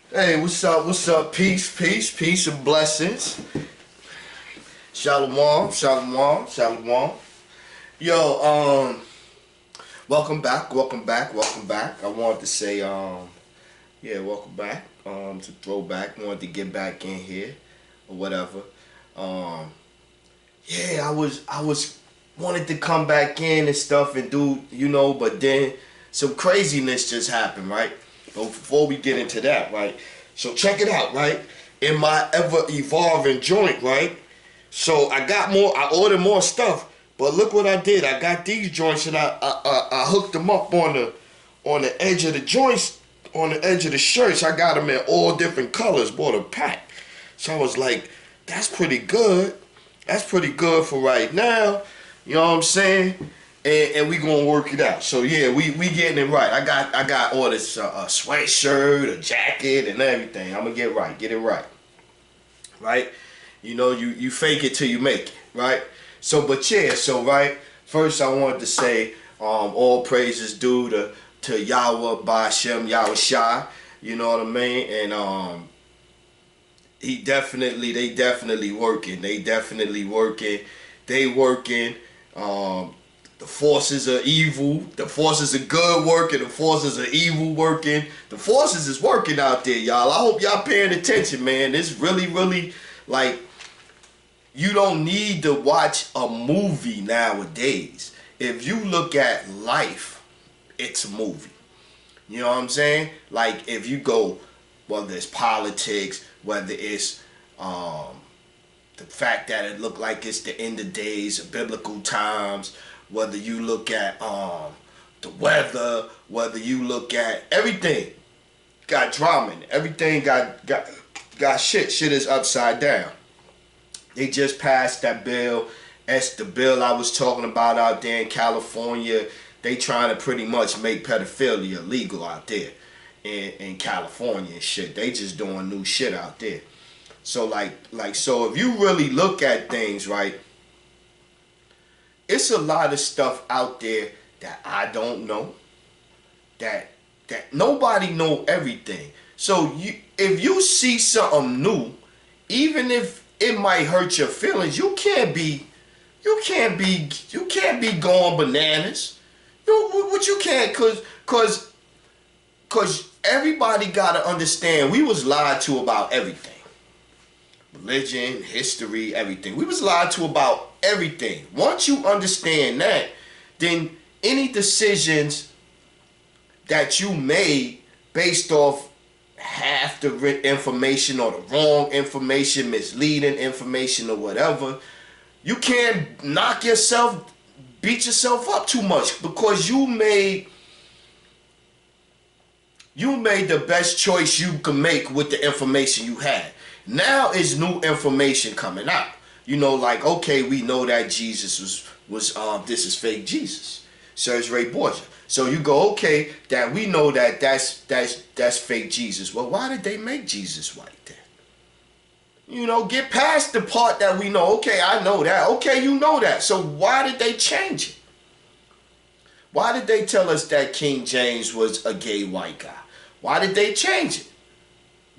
Hey, what's up? What's up? Peace, peace, peace, and blessings. Shalom, shalom, shalom. Yo, welcome back, welcome back, welcome back. I wanted to say, yeah, welcome back. To throwback, wanted to get back in here or whatever. Um, yeah, I was wanted to come back in and stuff and do, but then some craziness just happened, right? But before we get into that, right? So check it out, right? In my ever evolving joint, right? So I ordered more stuff, but look what I did. I got these joints and I hooked them up on the edge of the joints, on the edge of the shirts. I got them in all different colors, bought a pack. So I was like, that's pretty good. That's pretty good for right now. You know what I'm saying? And we gonna work it out. So yeah, we getting it right. I got orders a sweatshirt, a jacket, and everything. I'm gonna get it right, right? You fake it till you make it, right? So, but yeah, so right. First, I wanted to say all praises due to Yahweh Bashem Yahweh Shai. You know what I mean? And they definitely working. They working. The forces are evil. The forces are good working. The forces are evil working. The forces is working out there, y'all. I hope y'all paying attention, man. It's really like you don't need to watch a movie nowadays. If you look at life, it's a movie. You know what I'm saying? Like if you go, whether it's politics, whether it's the fact that it looked like it's the end of days, biblical times, whether you look at the weather, whether you look at everything, got drama in it. Everything got shit. Shit is upside down. They just passed that bill. That's the bill I was talking about out there in California. They trying to pretty much make pedophilia legal out there in California and shit. They just doing new shit out there. So so if you really look at things, right, it's a lot of stuff out there that I don't know, that nobody know everything. So if you see something new, even if it might hurt your feelings, you can't be going bananas. What you can't, cause everybody gotta understand we was lied to about everything. Religion, history, everything. We was lied to about everything. Once you understand that, then any decisions that you made based off half the information or the wrong information, misleading information or whatever, you can't beat yourself up too much because you made the best choice you can make with the information you had. Now is new information coming out. Like, okay, we know that Jesus was this is fake Jesus, Serge Ray Borgia. So you go, okay, that we know that's fake Jesus. Well, why did they make Jesus white then? Get past the part that we know. Okay, I know that. Okay, you know that. So why did they change it? Why did they tell us that King James was a gay white guy? Why did they change it?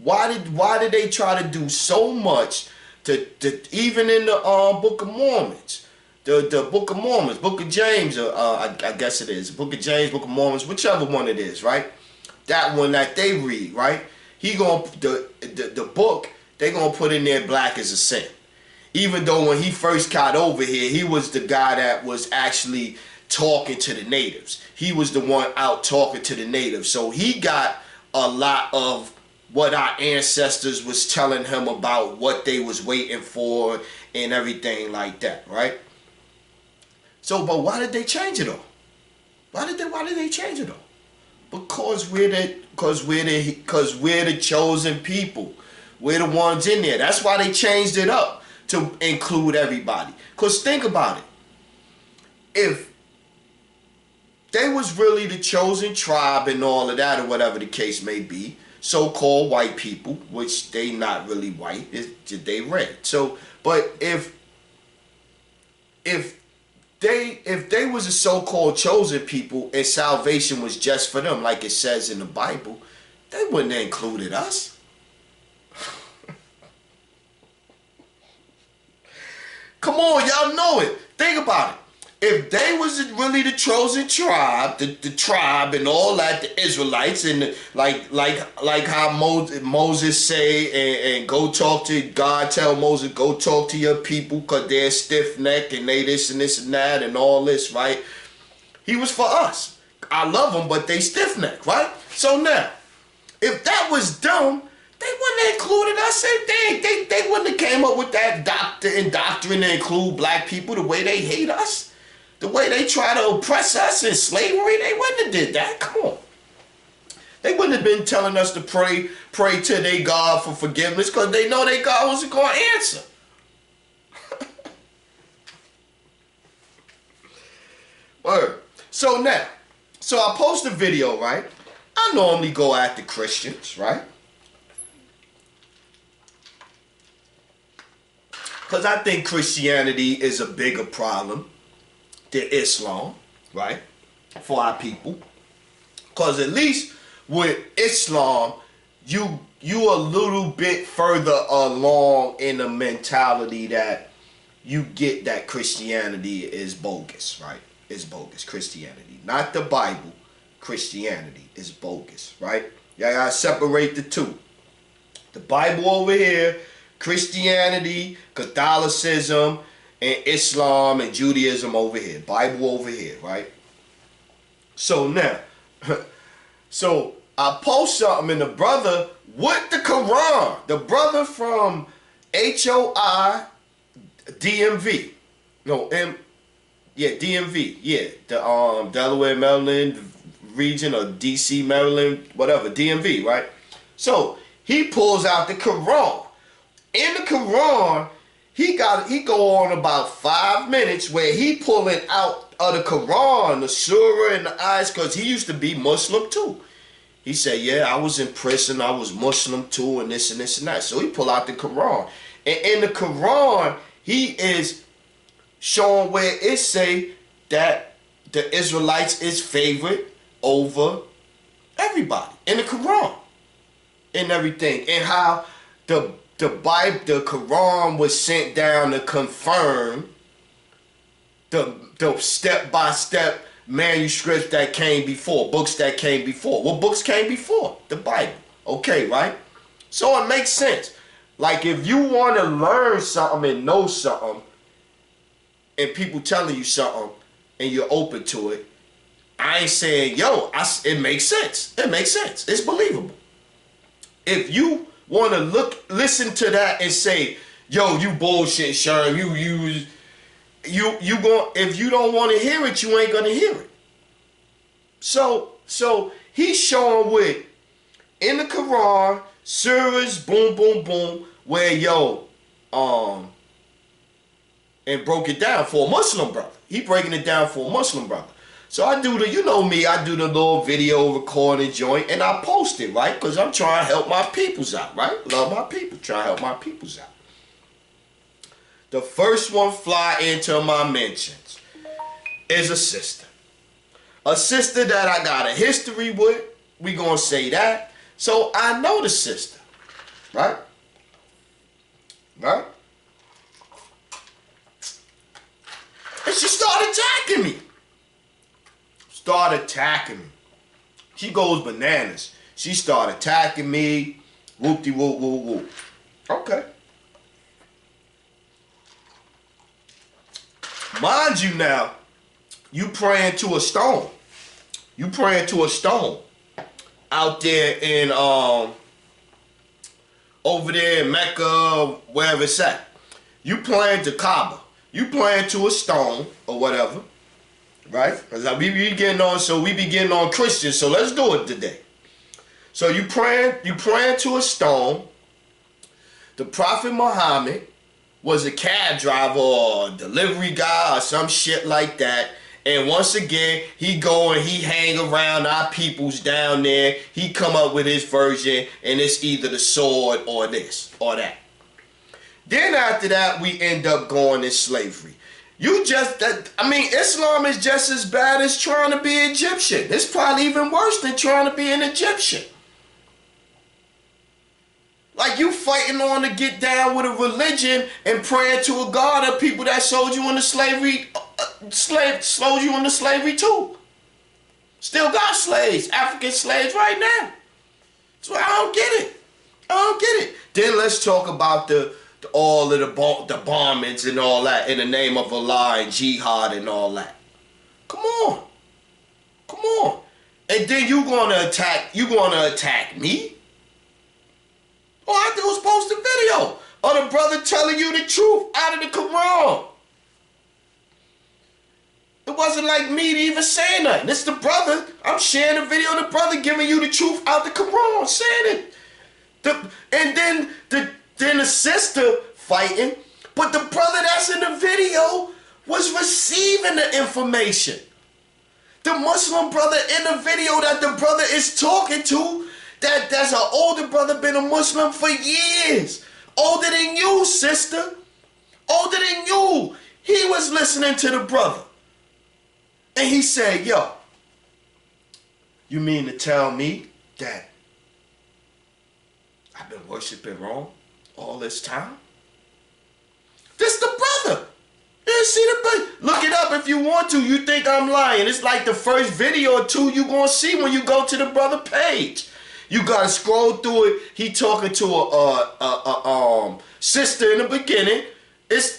Why did they try to do so much to even in the Book of Mormons, the Book of Mormons, Book of James, I guess it is Book of James, Book of Mormons, whichever one it is, right? That one that they read, right? The book they gonna put in there black as a sin. Even though when he first got over here, he was the guy that was actually talking to the natives. He was the one out talking to the natives, so he got a lot of what our ancestors was telling him about what they was waiting for and everything like that, right? So, but why did they change it all? Why did they change it all? Because we're the chosen people. We're the ones in there. That's why they changed it up to include everybody. Because think about it. If they was really the chosen tribe and all of that or whatever the case may be, so-called white people, which they not really white, they red. So, but if they was a so-called chosen people and salvation was just for them, like it says in the Bible, they wouldn't have included us. Come on, y'all know it. Think about it. If they was really the chosen tribe, the tribe and all that, the Israelites, and like how Moses say, and go talk to God, tell Moses, go talk to your people because they're stiff-necked and they this and this and that and all this, right? He was for us. I love them, but they stiff-necked, right? So now, if that was dumb, they wouldn't have included us. They wouldn't have came up with that doctrine to include black people the way they hate us. The way they try to oppress us in slavery, they wouldn't have did that. Come on. They wouldn't have been telling us to pray to their God for forgiveness because they know their God wasn't going to answer. Word. So now, I post a video, right? I normally go after Christians, right? Because I think Christianity is a bigger problem than Islam, right? For our people. Because at least with Islam, you a little bit further along in the mentality that you get that Christianity is bogus, right? It's bogus, Christianity. Not the Bible. Christianity is bogus, right? You gotta separate the two. The Bible over here, Christianity, Catholicism, and Islam and Judaism over here. Bible over here, right? So now, so I post something and the brother with the Quran, the brother from HOI DMV. No, DMV. Yeah, the Delaware, Maryland region or DC, Maryland, whatever, DMV, right? So he pulls out the Quran. In the Quran, he go on about 5 minutes where he pulling out of the Quran, the surah and the ayahs, because he used to be Muslim too. He said, yeah, I was in prison, I was Muslim too, and this and this and that. So he pull out the Quran. And in the Quran, he is showing where it say that the Israelites is favored over everybody. In the Quran. And everything. And how the Bible, the Quran was sent down to confirm the step-by-step manuscripts that came before, books that came before. What books came before? The Bible. Okay, right? So it makes sense. Like if you want to learn something and know something, and people telling you something, and you're open to it, I ain't saying, yo, it makes sense. It makes sense. It's believable. If you want to listen to that and say, yo, you bullshit, Sherm, if you don't want to hear it, you ain't gonna hear it. So he's showing with in the Quran, surahs, boom, boom, boom, where and broke it down for a Muslim brother. He breaking it down for a Muslim brother. So I do you know me, I do the little video recording joint and I post it, right? Because I'm trying to help my peoples out, right? Love my people, trying to help my peoples out. The first one fly into my mentions is a sister. A sister that I got a history with, we gonna say that. So I know the sister, right? Right? And she started attacking me. She goes bananas. She started attacking me. Whoop-de-whoop, whoop, whoop. Okay. Mind you now, you praying to a stone. You praying to a stone. Out there in, over there in Mecca, wherever it's at. You praying to Kaaba. You praying to a stone or whatever. Right? Because we be getting on Christians, so let's do it today. So you praying to a stone. The Prophet Muhammad was a cab driver or a delivery guy or some shit like that. And once again, he hang around our peoples down there. He come up with his version, and it's either the sword or this or that. Then after that, we end up going in slavery. Islam is just as bad as trying to be Egyptian. It's probably even worse than trying to be an Egyptian. Like, like you fighting on to get down with a religion and praying to a God of people that sold you into slavery, sold you into slavery too. Still got slaves, African slaves right now. So I don't get it. I don't get it. Then let's talk about all of the bombings and all that in the name of Allah and jihad and all that. Come on. Come on. And then you gonna attack me? Oh, I was post a video of the brother telling you the truth out of the Quran. It wasn't like me to even say nothing. It's the brother. I'm sharing a video of the brother giving you the truth out the Quran, saying it. And then the sister fighting, but the brother that's in the video was receiving the information. The Muslim brother in the video that the brother is talking to, that's an older brother, been a Muslim for years. Older than you, sister. Older than you. He was listening to the brother. And he said, yo, you mean to tell me that I've been worshiping wrong all this time? This the brother. You see the brother? Look it up if you want to. You think I'm lying. It's like the first video or two you gonna see when you go to the brother page. You gotta scroll through it. He talking to a sister in the beginning.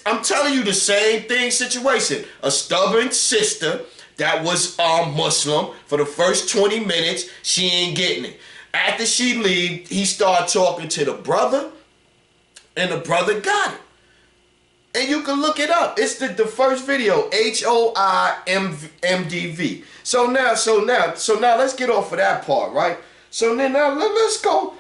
I'm telling you the same thing situation. A stubborn sister that was Muslim for the first 20 minutes. She ain't getting it. After she leave, he started talking to the brother, and the brother got it. And you can look it up. It's the first video, HOIMDV. So now let's get off of that part, right? So then now let's go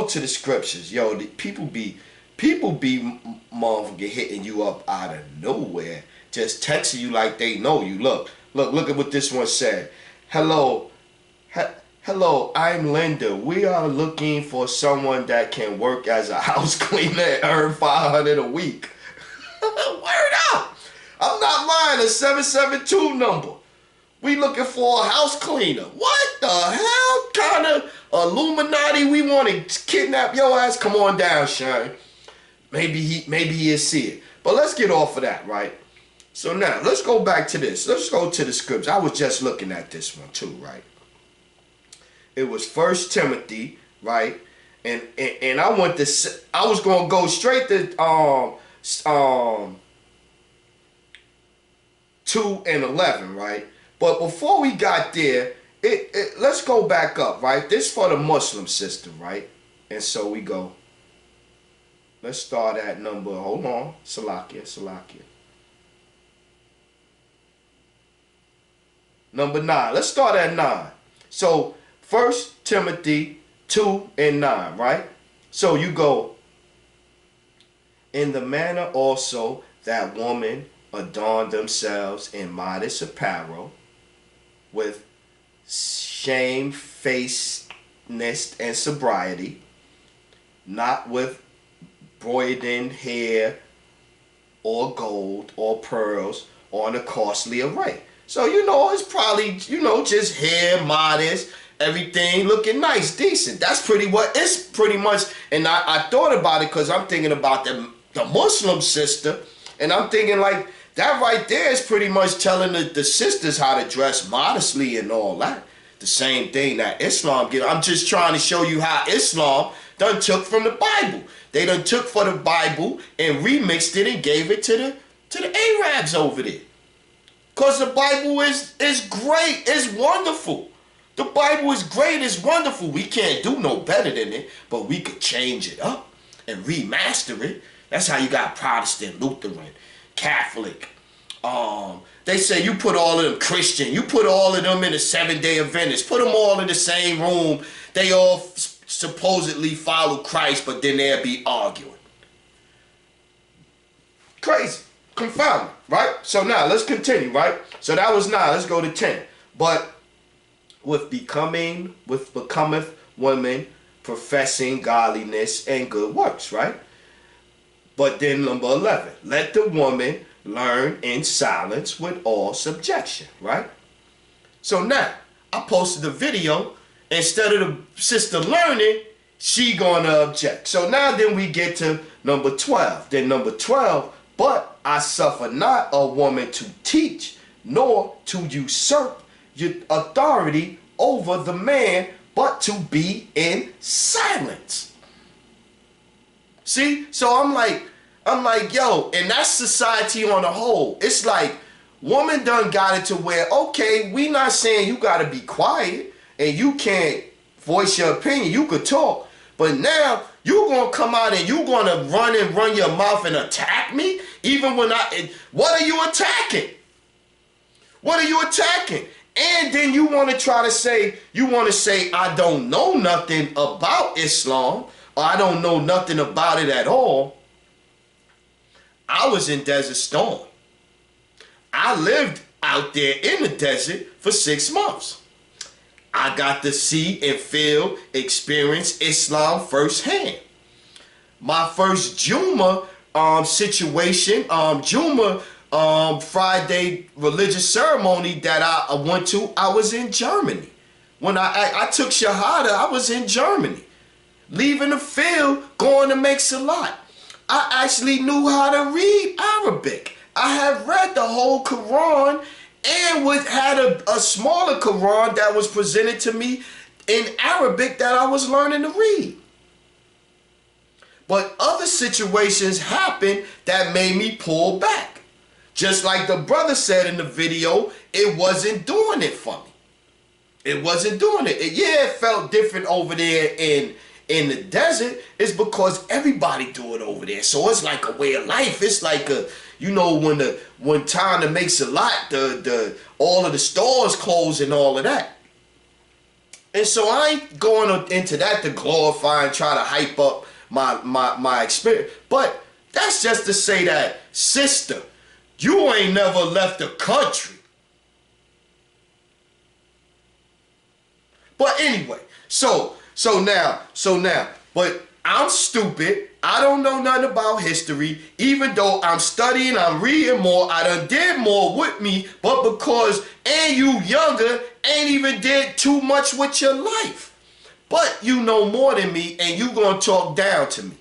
to the scriptures. Yo, people be motherfucker hitting you up out of nowhere, just texting you like they know you. Look at what this one said. Hello, I'm Linda. We are looking for someone that can work as a house cleaner and earn $500 a week. Word up! I'm not lying. A 772 number. We looking for a house cleaner. What the hell kind of Illuminati we want to kidnap your ass? Come on down, Shine. Maybe he'll see it. But let's get off of that, right? So now let's go back to this. Let's go to the scripts. I was just looking at this one too, right? It was 1 Timothy, right? And I was gonna go straight to 2:11, right? But before we got there, let's go back up, right? This for the Muslim system, right? And so we go. Let's start at number, hold on, Salakia. Number 9. Let's start at 9. So 1 Timothy 2:9, right? So you go, in the manner also that women adorn themselves in modest apparel, with shamefacedness and sobriety, not with broidered hair or gold or pearls on a costly array. So, it's probably, just hair, modest, everything looking nice, decent. That's pretty much, and I thought about it because I'm thinking about the Muslim sister, and I'm thinking like, that right there is pretty much telling the sisters how to dress modestly and all that. The same thing that Islam gives. I'm just trying to show you how Islam done took from the Bible. They done took for the Bible and remixed it and gave it to the Arabs over there. Because the Bible is great. It's wonderful. The Bible is great. It's wonderful. We can't do no better than it, but we could change it up and remaster it. That's how you got Protestant, Lutheran, Catholic. They say you put all of them Christian. You put all of them in the Seventh-day Adventists. Put them all in the same room. They all supposedly follow Christ, but then they'll be arguing. Crazy. Confounding, right? So now let's continue, right? So that was 9. Let's go to 10. But becometh women professing godliness and good works, right? But then number 11, let the woman learn in silence with all subjection, right? So now, I posted a video. Instead of the sister learning, she gonna object. So now then we get to number 12. Then number 12, but I suffer not a woman to teach, nor to usurp your authority over the man, but to be in silence. See? So I'm like, yo, and that's society on the whole. It's like, woman done got it to where, okay, we not saying you gotta be quiet and you can't voice your opinion. You could talk. But now you gonna come out and you gonna run your mouth and attack me? Even when what are you attacking? What are you attacking? And then you want to try to say, I don't know nothing about Islam, or I don't know nothing about it at all. I was in Desert Storm. I lived out there in the desert for 6 months. I got to see and feel, experience Islam firsthand. My first Juma situation, Juma Friday religious ceremony that I went to, I was in Germany. When I took Shahada, I was in Germany. Leaving the field, going to make Salat. I actually knew how to read Arabic. I had read the whole Quran and had a smaller Quran that was presented to me in Arabic that I was learning to read. But other situations happened that made me pull back. Just like the brother said in the video, it wasn't doing it for me. It wasn't doing it. Yeah, it felt different over there in the desert. It's because everybody do it over there. So it's like a way of life. It's like a, you know, when time to make Salat, all of the stores close and all of that. And so I ain't going into that to glorify and try to hype up my experience. But that's just to say that, sister, you ain't never left the country. But anyway, so now, but I'm stupid. I don't know nothing about history. Even though I'm studying, I'm reading more, I done did more with me, but because, and you younger, ain't even did too much with your life. But you know more than me, and you gonna talk down to me.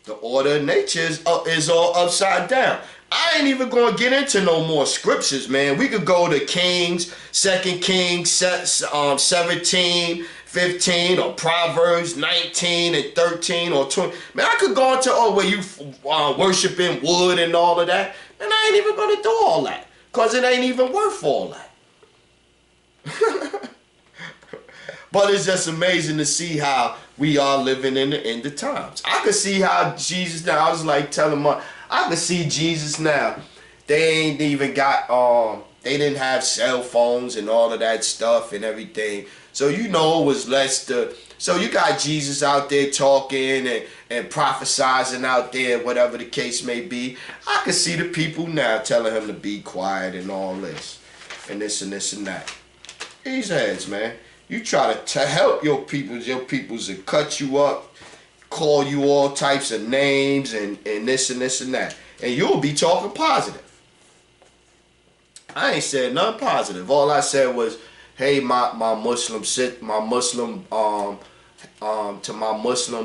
The order of nature is all upside down. I ain't even gonna get into no more scriptures, man. We could go to Kings, 2 Kings 17, 15, or Proverbs 19 and 13 or 20. Man, I could go into where you worshiping wood and all of that. And I ain't even gonna do all that, because it ain't even worth all that. But it's just amazing to see how we are living in the end of times. I could see how Jesus now, I was like telling my, I could see Jesus now. They ain't even got, they didn't have cell phones and all of that stuff and everything. So, you know, it was less so you got Jesus out there talking and prophesizing out there, whatever the case may be. I could see the people now telling him to be quiet and all this and this and this and that. These heads, man. You try to help your peoples and cut you up, call you all types of names and this and this and that. And you'll be talking positive. I ain't said nothing positive. All I said was, hey, to my Muslim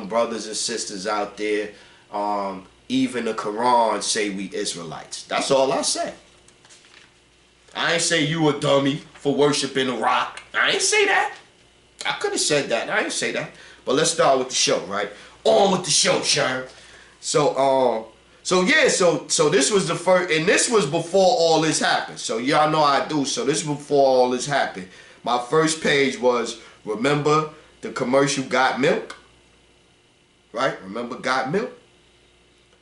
brothers and sisters out there, even the Quran say we Israelites. That's all I said. I ain't say you a dummy for worshiping a rock. I ain't say that. I could have said that. I ain't say that. But let's start with the show, right? On with the show, Sharon. So this was the first, and this was before all this happened. So y'all know I do. So this was before all this happened. My first page was, remember the commercial Got Milk? Right? Remember Got Milk?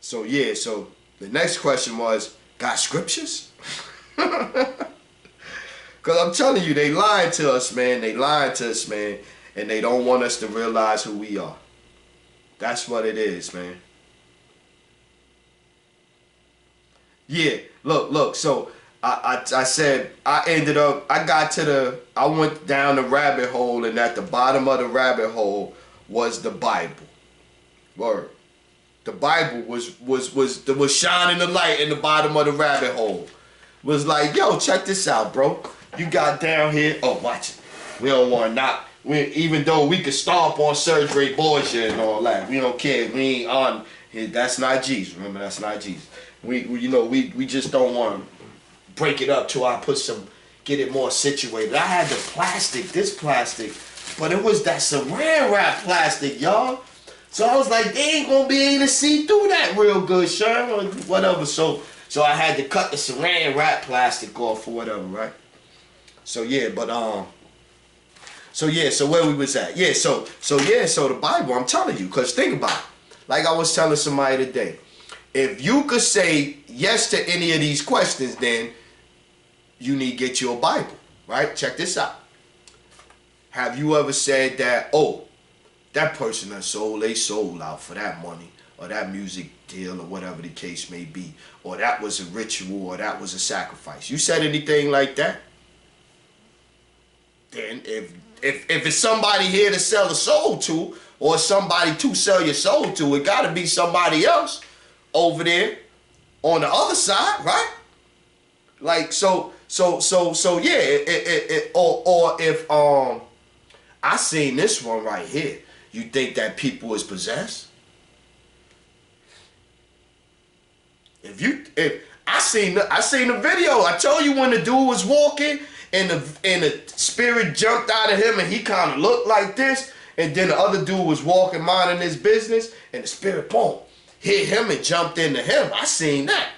So yeah, so the next question was, got scriptures? Because I'm telling you, they lying to us, man. They lying to us, man. And they don't want us to realize who we are. That's what it is, man. Yeah, look. So I said, I went down the rabbit hole, and at the bottom of the rabbit hole was the Bible. Word. The Bible was shining the light in the bottom of the rabbit hole. Was like, yo, check this out, bro. You got down here. Oh, watch it. We don't want to knock even though we could stomp on Serge Borgia and all that, we don't care. We ain't on. That's not Jesus. Remember, that's not Jesus. We just don't want to break it up till I get it more situated. I had this plastic, but it was that saran wrap plastic, y'all. So I was like, they ain't gonna be able to see through that real good, Sherm, or whatever. So I had to cut the saran wrap plastic off or whatever, right? So yeah, but so where we was at? Yeah, so the Bible, I'm telling you, cause think about it. Like I was telling somebody today, if you could say yes to any of these questions, then you need to get you a Bible, right? Check this out. Have you ever said that, oh, that person that sold their soul out for that money, or that music deal, or whatever the case may be, or that was a ritual, or that was a sacrifice? You said anything like that? Then if it's somebody here to sell a soul to, or somebody to sell your soul to, it got to be somebody else over there on the other side, right? Like so yeah. Or if I seen this one right here. You think that people is possessed? If I seen the video. I told you when the dude was walking and the spirit jumped out of him and he kind of looked like this, and then the other dude was walking minding his business and the spirit, boom, hit him and jumped into him. I seen that.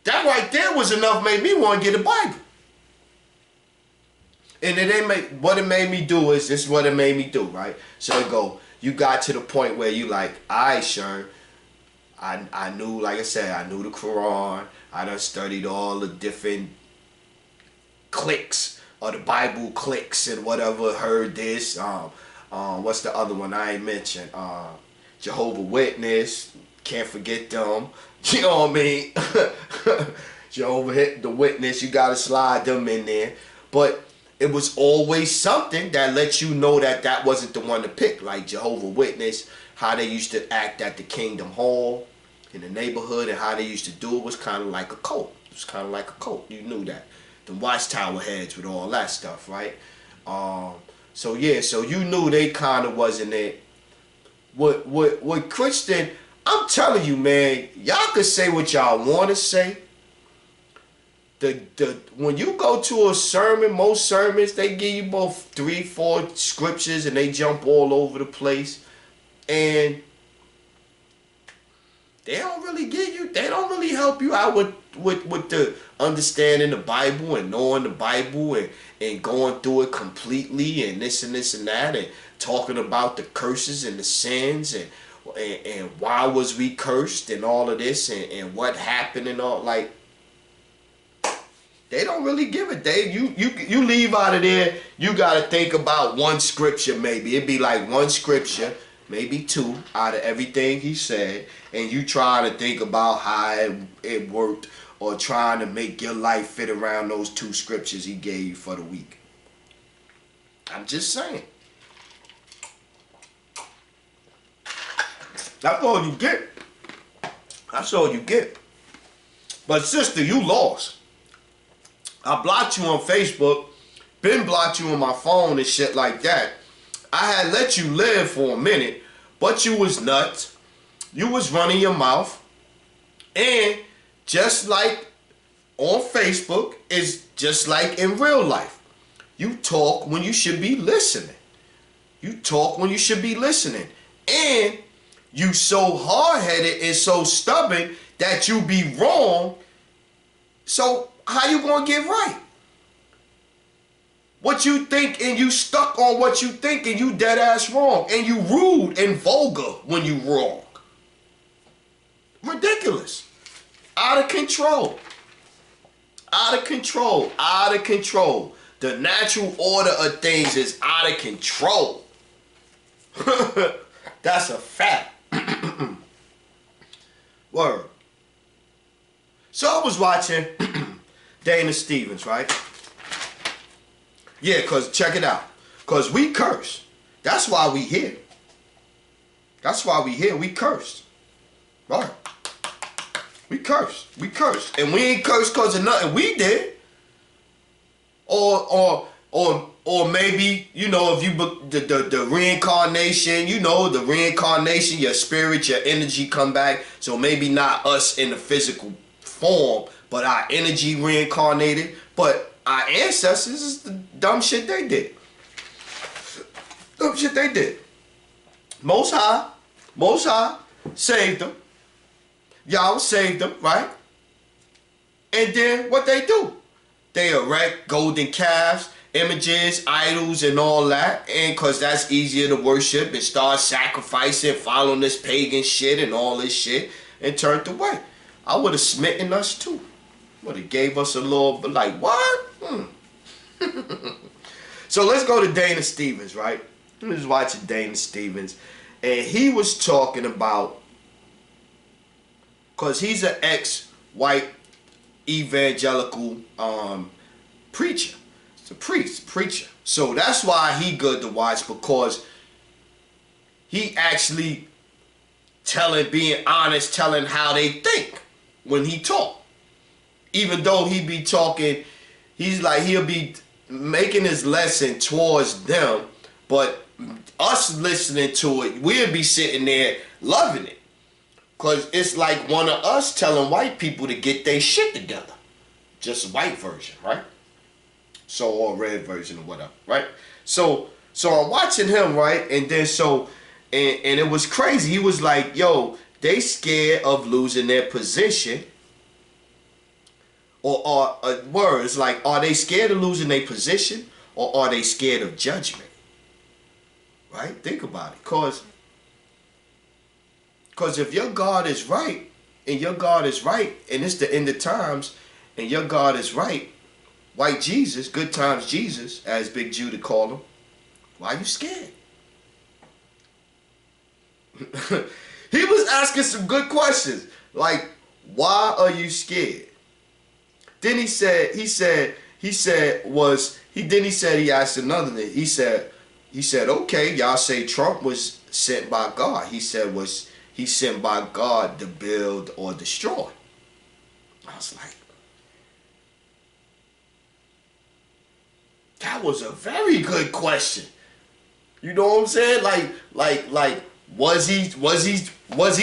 That right there was enough made me want to get a Bible. And what it made me do is, this is what it made me do, right? So you got to the point where you like, alright, Sherm, I knew, like I said, I knew the Qur'an. I done studied all the different cliques, or the Bible cliques and whatever, heard this. What's the other one I ain't mentioned? Jehovah Witness, can't forget them. You know what I mean? Jehovah the Witness, you gotta slide them in there. But it was always something that let you know that wasn't the one to pick. Like Jehovah Witness, how they used to act at the Kingdom Hall in the neighborhood, and how they used to do it was kind of like a cult. It was kind of like a cult. You knew that. The watchtower heads with all that stuff, right? So yeah, so you knew they kind of wasn't it. What Christian, I'm telling you, man, y'all could say what y'all want to say. When you go to a sermon, most sermons, they give you both 3-4 scriptures and they jump all over the place, and they don't really help you out with the understanding the Bible and knowing the Bible and going through it completely and this and that, and talking about the curses and the sins and why was we cursed and all of this and what happened and all. Like, they don't really give it. You leave out of there, you got to think about one scripture maybe. It'd be like one scripture, maybe 2 out of everything he said, and you try to think about how it worked, or trying to make your life fit around those 2 scriptures he gave you for the week. I'm just saying. That's all you get. That's all you get. But sister, you lost. I blocked you on Facebook, been blocked you on my phone and shit like that. I had let you live for a minute, but you was nuts. You was running your mouth. And just like on Facebook, is just like in real life. You talk when you should be listening. You talk when you should be listening. And you so hard-headed and so stubborn that you be wrong. So how you gonna get right? What you think, and you stuck on what you think, and you dead ass wrong, and you rude and vulgar when you wrong. Ridiculous. Out of control. Out of control. Out of control. The natural order of things is out of control. That's a fact. Word. So I was watching Dana Stevens, right? Yeah, because check it out. Because we curse. That's why we here. That's why we here. We cursed. Right. We cursed. We cursed. And we ain't cursed because of nothing we did. Or or maybe, you know, if you the reincarnation, you know, the reincarnation, your spirit, your energy come back. So maybe not us in the physical form, but our energy reincarnated. But our ancestors is the dumb shit they did. Dumb shit they did. Most High saved them. Y'all saved them, right? And then what they do? They erect golden calves, images, idols, and all that. And because that's easier to worship, and start sacrificing, following this pagan shit and all this shit, and turned away. I would have smitten us too. Would have gave us a little, but like, what? So let's go to Dana Stevens, right? I was watching Dana Stevens, and he was talking about, because he's an ex-white evangelical preacher. It's a preacher. So that's why he good to watch, because he actually being honest, telling how they think when he talk. Even though he be talking, he's like, he'll be making his lesson towards them, but us listening to it, we'll be sitting there loving it. Because it's like one of us telling white people to get their shit together. Just a white version, right? So, or red version or whatever, right? So I'm watching him, right? And then and it was crazy. He was like, yo, they scared of losing their position. Or words like, are they scared of losing their position, or are they scared of judgment? Right? Think about it. Because if your God is right, and it's the end of times, and your God is right, white Jesus, good times Jesus, as Big Judah called him, why are you scared? He was asking some good questions. Like, why are you scared? Then he asked another thing. He said, okay, y'all say Trump was sent by God. He said, was he sent by God to build or destroy? I was like, that was a very good question. You know what I'm saying? Like, was he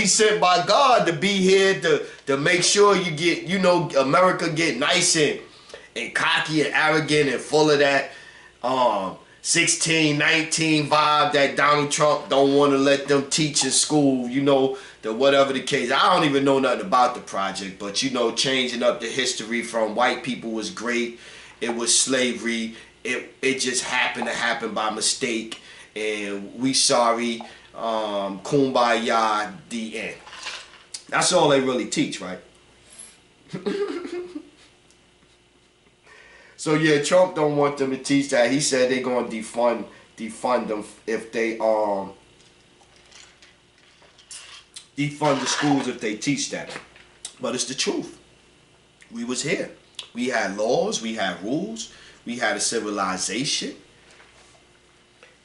sent by God to be here to make sure you get, you know, America get nice and cocky and arrogant and full of that 1619 vibe that Donald Trump don't want to let them teach in school, you know, the whatever the case. I don't even know nothing about the project, but you know, changing up the history from white people was great. It was slavery. It just happened to happen by mistake, and we sorry. Kumbaya, the end. That's all they really teach, right? So yeah, Trump don't want them to teach that. He said they're gonna defund them if they defund the schools if they teach that. But it's the truth. We was here. We had laws, we had rules, we had a civilization.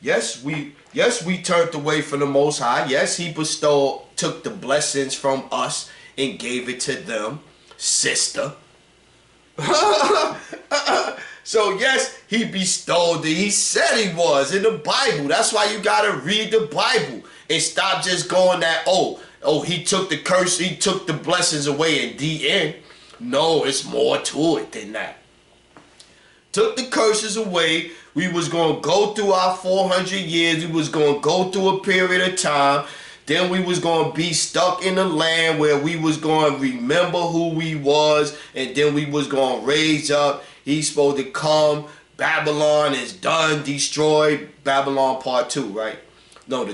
Yes, we turned away from the Most High. Yes, he took the blessings from us and gave it to them, sister. So yes, he bestowed it. He said he was in the Bible. That's why you gotta read the Bible and stop just going that, oh, he took the curse, he took the blessings away in the end. No, it's more to it than that. Took the curses away. We was going to go through our 400 years. We was going to go through a period of time. Then we was going to be stuck in a land where we was going to remember who we was. And then we was going to raise up. He's supposed to come. Babylon is done, destroyed. Babylon part 2, right? No,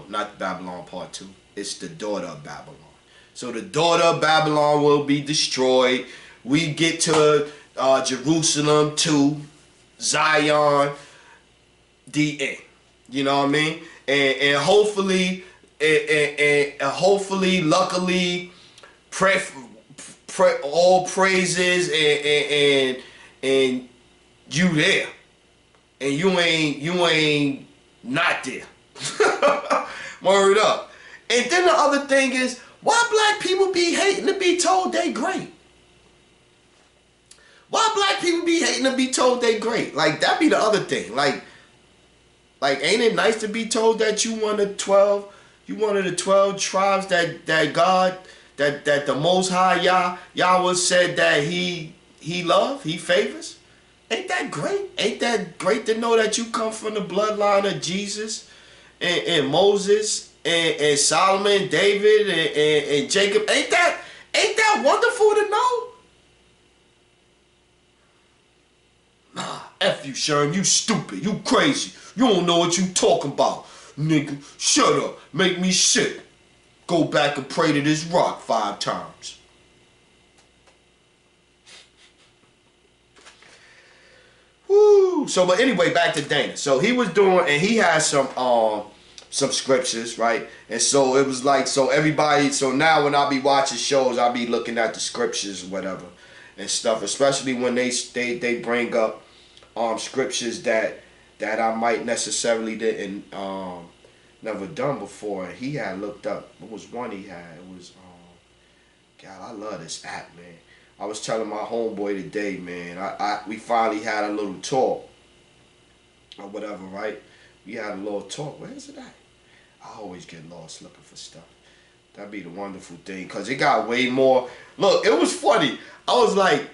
not Babylon part 2. It's the daughter of Babylon. So the daughter of Babylon will be destroyed. We get to Jerusalem 2, Zion, the end. You know what I mean? And hopefully, luckily, all praises and you there, and you ain't not there. Word up. And then the other thing is, why black people be hating to be told they great? Why black people be hating to be told they great? Like, that be the other thing. Like ain't it nice to be told that you one of the 12 tribes that God, that the Most High Yahweh said that he love, he favors? Ain't that great? Ain't that great to know that you come from the bloodline of Jesus and Moses and Solomon, David and Jacob? Ain't that wonderful to know? Nah, F you, Sherm. You stupid. You crazy. You don't know what you talking about. Nigga, shut up. Make me sick. Go back and pray to this rock 5 times. Woo. So, but anyway, back to Dana. So he was doing, and he had some scriptures, right? And so it was like, so everybody, so now when I be watching shows, I be looking at the scriptures or whatever and stuff, especially when they bring up scriptures that I might necessarily didn't never done before. And he had looked up, what was one he had? It was God, I love this app, man. I was telling my homeboy today, man, we finally had a little talk or whatever, right? We had a little talk. Where is it at? I always get lost looking for stuff. That'd be the wonderful thing, because it got way more. Look, it was funny. I was like,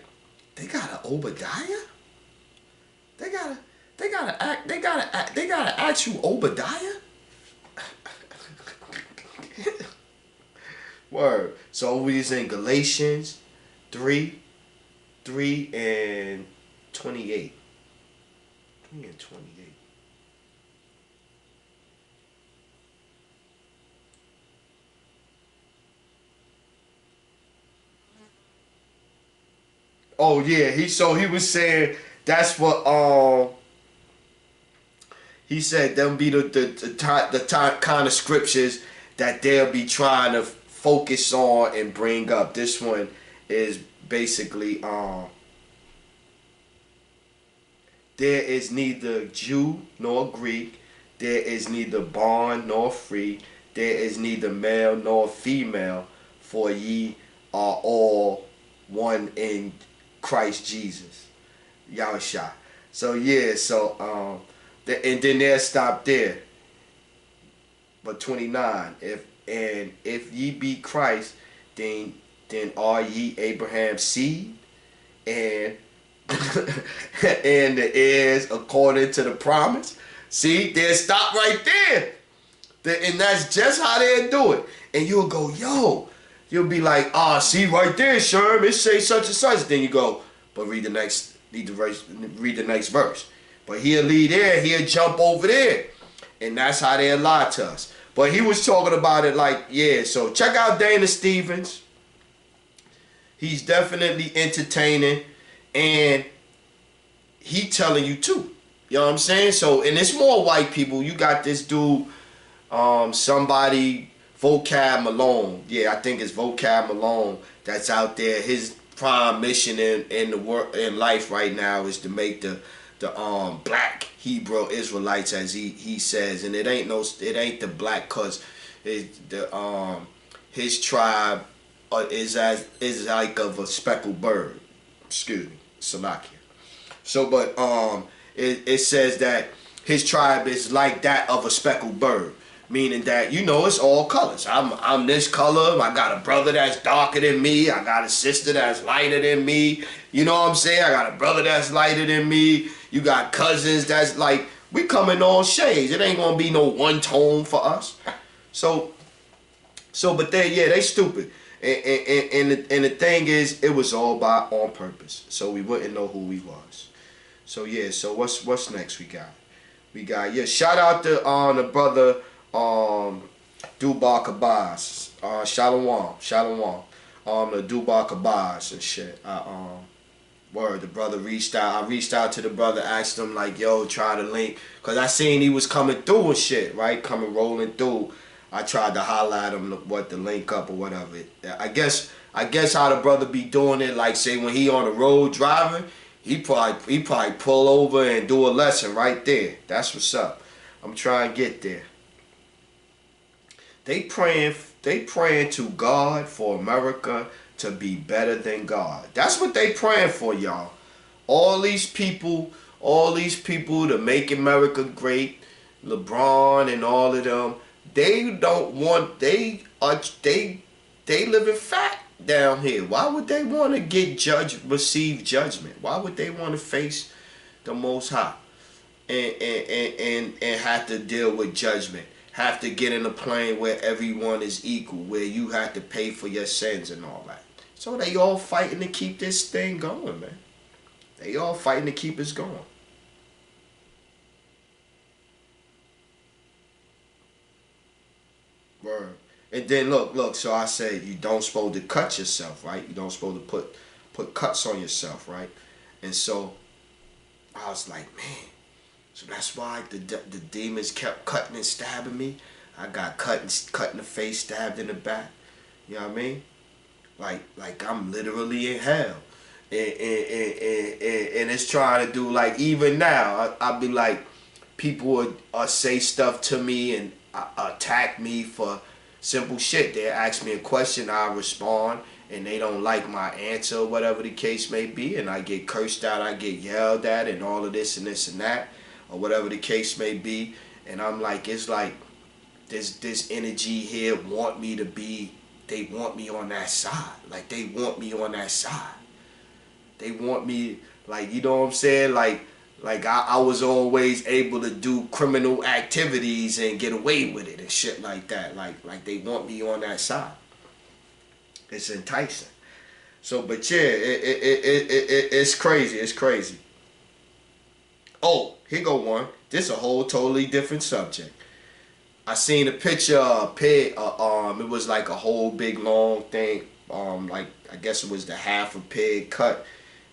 they got an Obadiah? They gotta ask you Obadiah? Word. So we was in Galatians 3 and 28. 3 and 28. Oh yeah, he was saying that's what he said them be the kind of scriptures that they'll be trying to focus on and bring up. This one is basically there is neither Jew nor Greek, there is neither bond nor free, there is neither male nor female, for ye are all one in Christ Jesus. Yahusha. So yeah, so and then they'll stop there. But 29, if ye be Christ, then are ye Abraham's seed and and the heirs according to the promise. See, they'll stop right there. And that's just how they'll do it. And you'll go, yo, you'll be like, see right there, Sherm, it say such and such. Then you go, but read the next verse. But he'll lead there, he'll jump over there. And that's how they lie to us. But he was talking about it like, yeah, so check out Dana Stevens. He's definitely entertaining, and he telling you too. You know what I'm saying? So, and it's more white people. You got this dude, somebody, Vocab Malone. Yeah, I think it's Vocab Malone that's out there. His prime mission in the world, in life right now, is to make the black Hebrew Israelites, as he says, and it ain't the black, cause his tribe is like of a speckled bird. Excuse me, Salakia. So, but it says that his tribe is like that of a speckled bird, meaning that, you know, it's all colors. I'm this color. I got a brother that's darker than me. I got a sister that's lighter than me. You know what I'm saying? I got a brother that's lighter than me. You got cousins that's like, we come in all shades. It ain't gonna be no one tone for us. So but they stupid. And the thing is, it was all on purpose, so we wouldn't know who we was. So yeah, so what's next we got? Yeah, shout out to the brother Dubar Kabaz. Shalom. The Dubar Kabaz and shit. Word, the brother reached out. I reached out to the brother, asked him like, yo, try to link, cause I seen he was coming through and shit, right? Rolling through. I tried to holler at him what to link up or whatever. I guess how the brother be doing it, like say when he on the road driving, he probably pull over and do a lesson right there. That's what's up. I'm trying to get there. They praying to God for America to be better than God. That's what they praying for, y'all. all these people to make America great, LeBron and all of them, they don't want, they living fat down here. Why would they want to receive judgment? Why would they want to face the Most High and have to deal with judgment? Have to get in a plane where everyone is equal, where you have to pay for your sins and all that. So they all fighting to keep this thing going, man. They all fighting to keep us going. Word. And then look, so I said you don't supposed to cut yourself, right? You don't supposed to put cuts on yourself, right? And so I was like, man, so that's why the demons kept cutting and stabbing me. I got cut in the face, stabbed in the back. You know what I mean? Like I'm literally in hell. And it's trying to do, like, even now, I'll be like, people would say stuff to me and attack me for simple shit. They ask me a question, I respond, and they don't like my answer, whatever the case may be, and I get cursed out, I get yelled at, and all of this and that, or whatever the case may be. And I'm like, it's like this energy here want me to be, they want me on that side. Like, they want me on that side. They want me, like, you know what I'm saying? Like I was always able to do criminal activities and get away with it and shit like that. Like they want me on that side. It's enticing. So, but yeah, it's crazy. It's crazy. Oh, here go one. This is a whole totally different subject. I seen a picture of a pig. It was like a whole big long thing. Like, I guess it was the half a pig cut.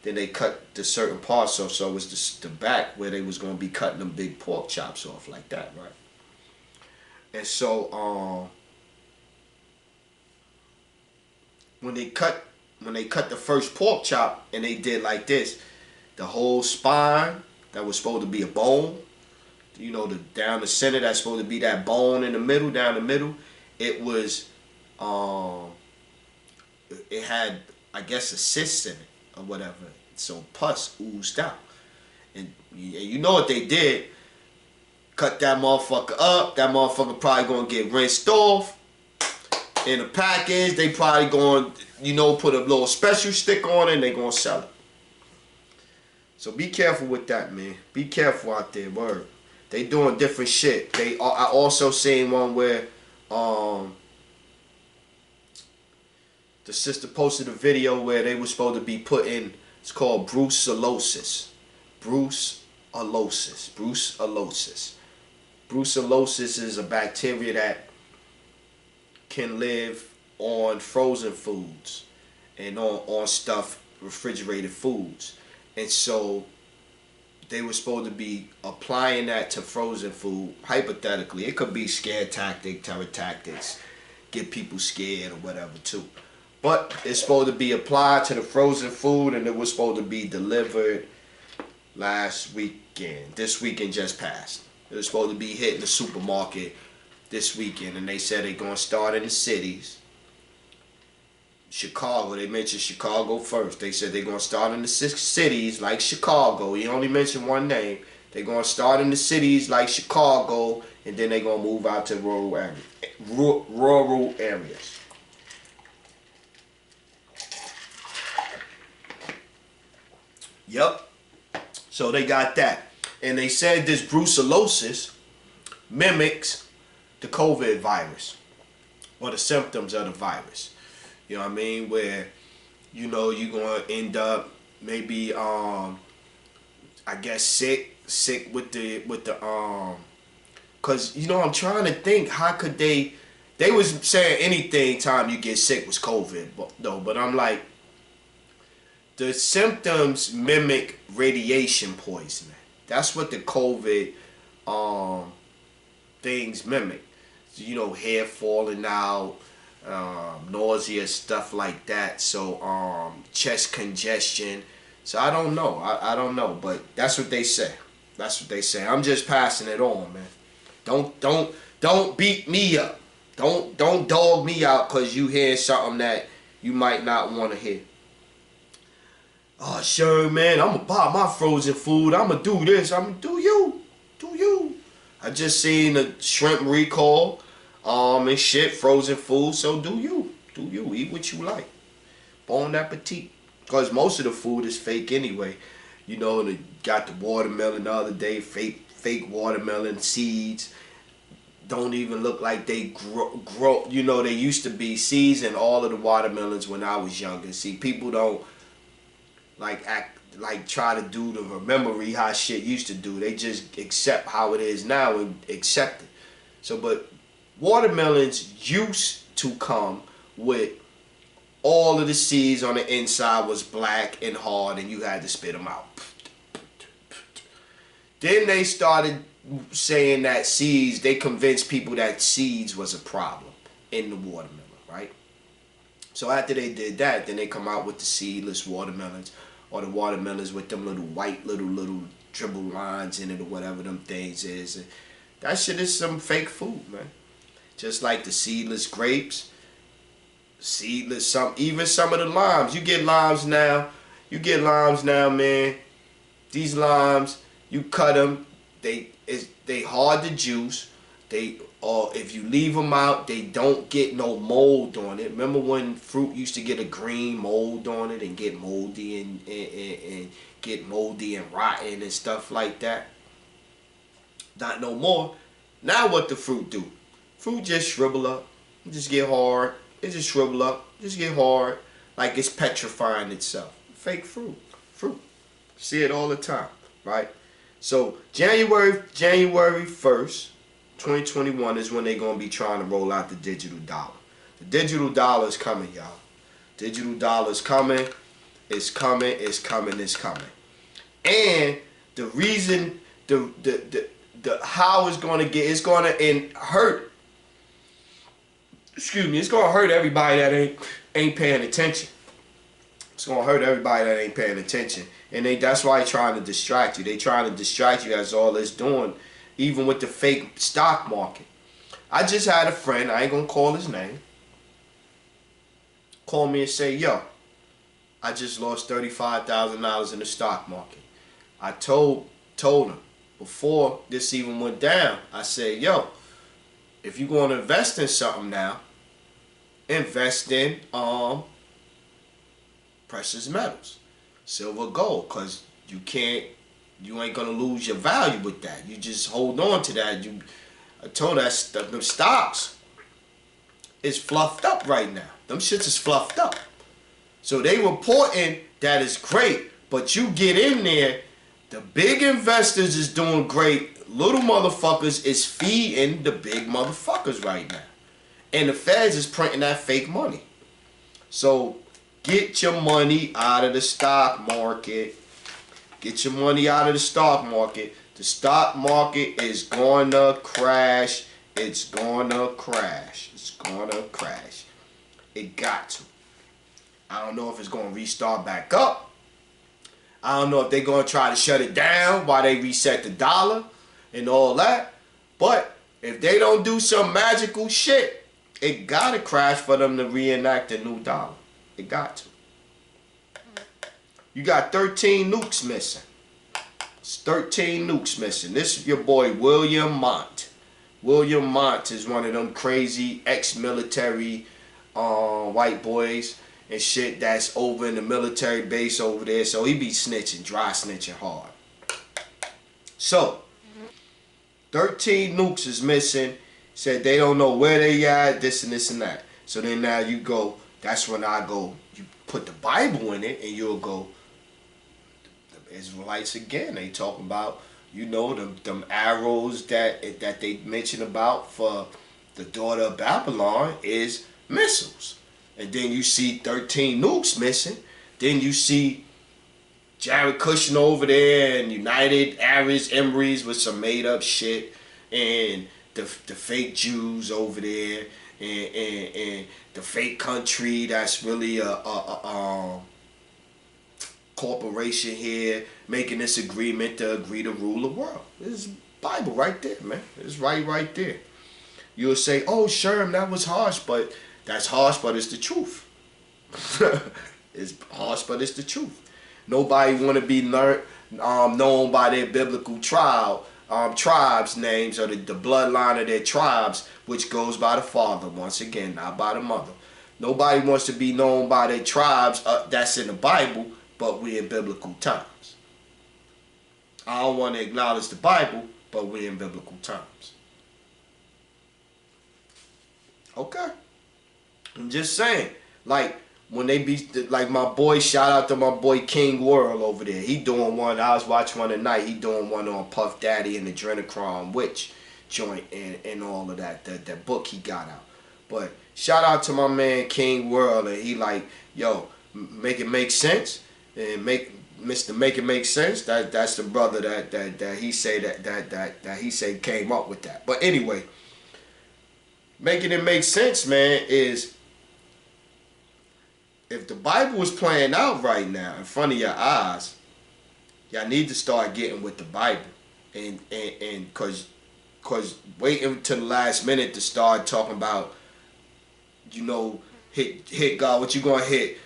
Then they cut the certain parts off, so it was the back where they was gonna be cutting them big pork chops off like that, right? And so when they cut the first pork chop and they did like this, the whole spine that was supposed to be a bone, you know, down the center that's supposed to be that bone in the middle, down the middle, it was it had, I guess, a cyst in it or whatever. So pus oozed out. And you know what they did? Cut that motherfucker up. That motherfucker probably gonna get rinsed off. In a package, they probably gonna, you know, put a little special stick on it and they gonna sell it. So be careful with that, man. Be careful out there, word. They doing different shit. I also seen one where the sister posted a video where they were supposed to be putting, it's called brucellosis. Brucellosis. Brucellosis is a bacteria that can live on frozen foods and on stuff, refrigerated foods. And so they were supposed to be applying that to frozen food. Hypothetically, it could be scare tactic, terror tactics, get people scared or whatever too. But it's supposed to be applied to the frozen food, and it was supposed to be delivered last weekend. This weekend just passed. It was supposed to be hitting the supermarket this weekend, and they said they're going to start in the cities. Chicago, they mentioned Chicago first. They said they're going to start in the 6 cities like Chicago. He only mentioned one name. They're going to start in the cities like Chicago, and then they're going to move out to rural areas. Yep. So they got that. And they said this brucellosis mimics the COVID virus or the symptoms of the virus. You know what I mean? Where, you know, you're going to end up maybe, I guess, sick with the, because, you know, I'm trying to think, how could they was saying anything time you get sick was COVID, but I'm like, the symptoms mimic radiation poisoning. That's what the COVID things mimic. So, you know, hair falling out, nausea, stuff like that. So chest congestion. So I don't know. I don't know, but that's what they say. That's what they say. I'm just passing it on, man. Don't beat me up. Don't dog me out because you hear something that you might not want to hear. Oh, sure, man, I'm gonna buy my frozen food. I'm gonna do this. I'm gonna do you. Do you. I just seen a shrimp recall, and shit, frozen food. So do you. Do you. Eat what you like. Bon appetit. Because most of the food is fake anyway. You know, they got the watermelon the other day, fake watermelon seeds. Don't even look like they grow. You know, they used to be seeds in all of the watermelons when I was younger. See, people don't like act like try to do the memory how shit used to do. They just accept how it is now and accept it. So, but watermelons used to come with all of the seeds on the inside was black and hard, and you had to spit them out. Then they started saying that seeds, they convinced people that seeds was a problem in the watermelon, right? So after they did that, then they come out with the seedless watermelons, or the watermelons with them little white little dribble lines in it, or whatever them things is. And that shit is some fake food, man. Just like the seedless grapes, seedless even some of the limes. You get limes now. You get limes now, man. These limes, you cut them. They hard to juice. If you leave them out, they don't get no mold on it. Remember when fruit used to get a green mold on it and get moldy and get moldy and rotten and stuff like that? Not no more. Now what the fruit do? Fruit just shrivel up, just get hard. It just shrivel up, just get hard, like it's petrifying itself. Fake fruit. See it all the time, right? So January 1st, 2021 is when they're going to be trying to roll out the digital dollar. The digital dollar is coming, y'all. Digital dollar is coming. It's coming. It's coming. It's coming. And the reason, the how it's going to get, it's going to hurt. Excuse me. It's going to hurt everybody that ain't paying attention. It's going to hurt everybody that ain't paying attention. And that's why they're trying to distract you. They trying to distract you as all it's doing. Even with the fake stock market. I just had a friend, I ain't gonna call his name, call me and say, yo, I just lost $35,000 in the stock market. I told him before this even went down, I said, yo, if you're gonna invest in something now, invest in precious metals, silver, gold, because you ain't gonna lose your value with that. You just hold on to that. I told that them stocks is fluffed up right now. Them shits is fluffed up. So they reporting that it's great, but you get in there, the big investors is doing great. Little motherfuckers is feeding the big motherfuckers right now. And the feds is printing that fake money. So get your money out of the stock market. Get your money out of the stock market. The stock market is going to crash. It's going to crash. It's going to crash. It got to. I don't know if it's going to restart back up. I don't know if they're going to try to shut it down while they reset the dollar and all that. But if they don't do some magical shit, it got to crash for them to reenact a new dollar. It got to. You got 13 nukes missing. It's 13 nukes missing. This is your boy William Mont. William Mont is one of them crazy ex-military white boys and shit that's over in the military base over there. So he be snitching, dry snitching hard. So 13 nukes is missing. Said they don't know where they at, this and this and that. So then now you go, that's when I go, you put the Bible in it and you'll go, Israelites again. They talking about, you know, them arrows that they mention about for the daughter of Babylon is missiles. And then you see 13 nukes missing. Then you see Jared Kushner over there and United Arabs Emirates with some made up shit, and the fake Jews over there, and the fake country that's really a corporation here making this agreement to agree to rule the world. This is Bible right there, man. It's right there. You'll say, oh, Sherm, that was harsh, but that's harsh, but it's the truth. It's harsh, but it's the truth. Nobody want to be known by their biblical tribes names, or the bloodline of their tribes, which goes by the father, once again, not by the mother. Nobody wants to be known by their tribes that's in the Bible, but we in biblical times. I don't want to acknowledge the Bible, but we in biblical times. Okay. I'm just saying, like, when they be, like my boy, shout out to my boy King World over there. He doing one, I was watching one tonight, he doing one on Puff Daddy and the Adrenochrome Witch joint and all of that book he got out. But shout out to my man King World, and he like, yo, make it make sense, and make it make sense. That's the brother that he say that he say came up with that. But anyway, making it make sense, man, is if the Bible was playing out right now in front of your eyes, y'all need to start getting with the Bible, and cause waiting till the last minute to start talking about, you know, hit God. What you gonna hit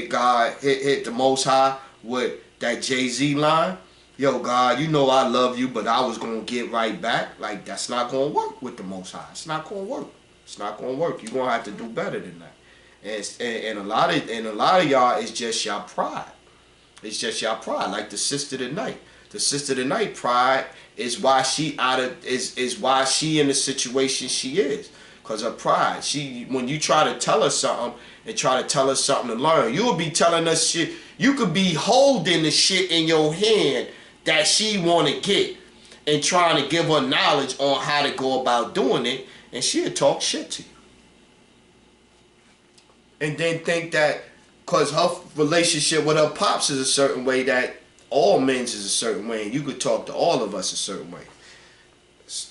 God, hit the Most High with that Jay-Z line? Yo, God, you know I love you, but I was gonna get right back. Like, that's not gonna work with the Most High. It's not gonna work. It's not gonna work. You're gonna have to do better than that. And a lot of y'all, it's just y'all pride. It's just y'all pride. Like the sister tonight. The sister tonight pride is why she is why she in the situation she is. Cause her pride. When you try to tell her something and try to tell her something to learn, you will be telling us shit. You could be holding the shit in your hand that she wanna get and trying to give her knowledge on how to go about doing it, and she'll talk shit to you. And then think that because her relationship with her pops is a certain way, that all men's is a certain way, and you could talk to all of us a certain way.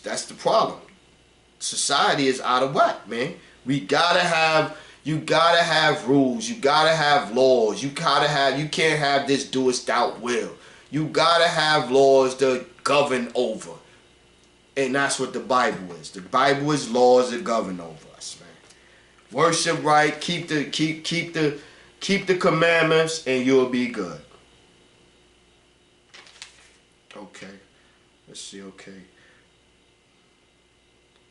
That's the problem. Society is out of whack, man. You gotta have rules. You gotta have laws. You can't have this doest thou will. You gotta have laws to govern over, and that's what the Bible is. The Bible is laws that govern over us, man. Worship right, keep the commandments, and you'll be good. Okay, let's see. Okay.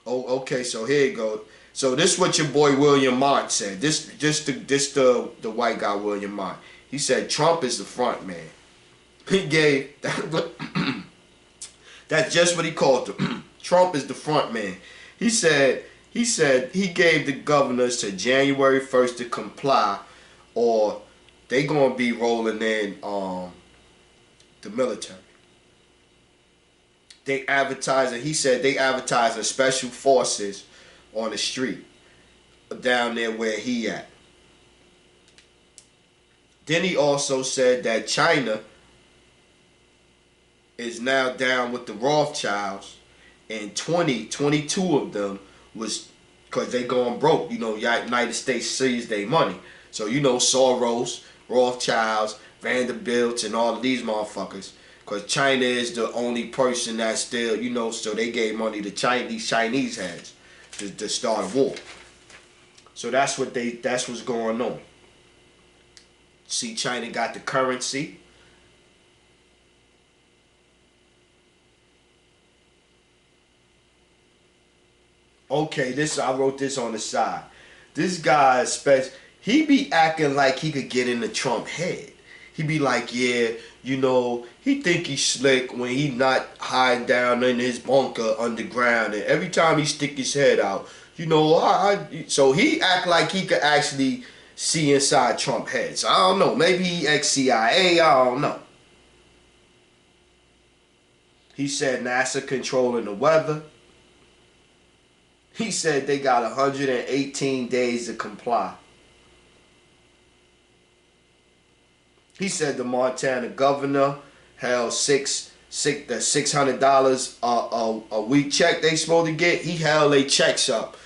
Oh, okay. So here you go. So this is what your boy William Mott said. This the white guy William Mott. He said Trump is the front man. He gave that. That's just what he called him. Trump is the front man. He said he gave the governors to January 1st to comply, or they gonna be rolling in the military. They advertising. He said they advertising special forces on the street down there where he at. Then he also said that China is now down with the Rothschilds, and 22 of them was because they going broke. You know, United States seized their money. So, you know, Soros, Rothschilds, Vanderbilts, and all of these motherfuckers. Because China is the only person that's still, you know, so they gave money to these Chinese heads to start a war. So that's what's going on. See, China got the currency. Okay, I wrote this on the side. This guy, he be acting like he could get in the Trump head. He be like, yeah, you know, he think he's slick when he not hiding down in his bunker underground, and every time he stick his head out, you know, so he act like he could actually see inside Trump heads. I don't know, maybe he ex-CIA, I don't know. He said NASA controlling the weather. He said they got 118 days to comply. He said the Montana governor held the $600 a week check they supposed to get. He held their checks up,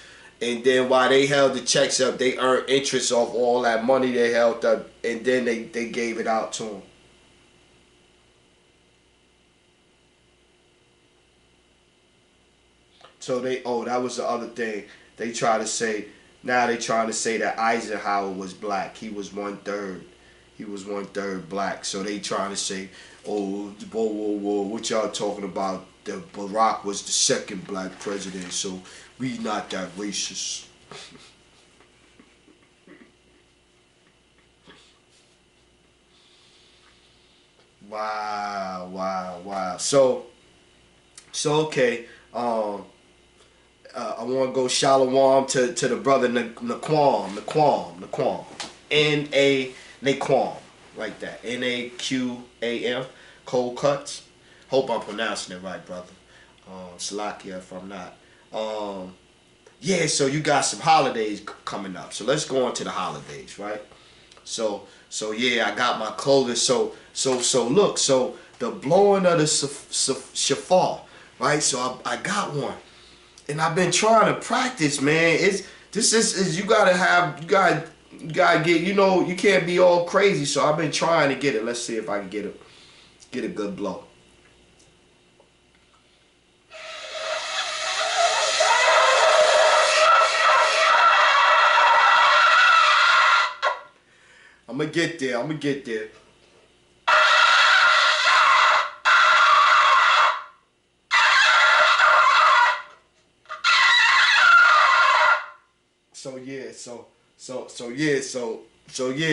and then while they held the checks up, they earned interest off all that money they held up, and then they gave it out to them. So that was the other thing. They try to say, now they trying to say that Eisenhower was black. He was 1/3. He was 1/3 black. So they trying to say, oh, whoa, whoa, whoa, what y'all talking about? That Barack was the second black president, so we not that racist. Wow, wow, wow. So okay. I want to go shalom to the brother Naquam, Naquam, like that. Naqam, Cold Cuts. Hope I'm pronouncing it right, brother. Salakia if I'm not. Yeah, so you got some holidays coming up. So let's go on to the holidays, right? So yeah, I got my clothing. So look, so the blowing of the shofar, right? So I got one. And I've been trying to practice, man. This is you gotta get, you can't be all crazy. So I've been trying to get it. Let's see if I can get a good blow. I'm gonna get there.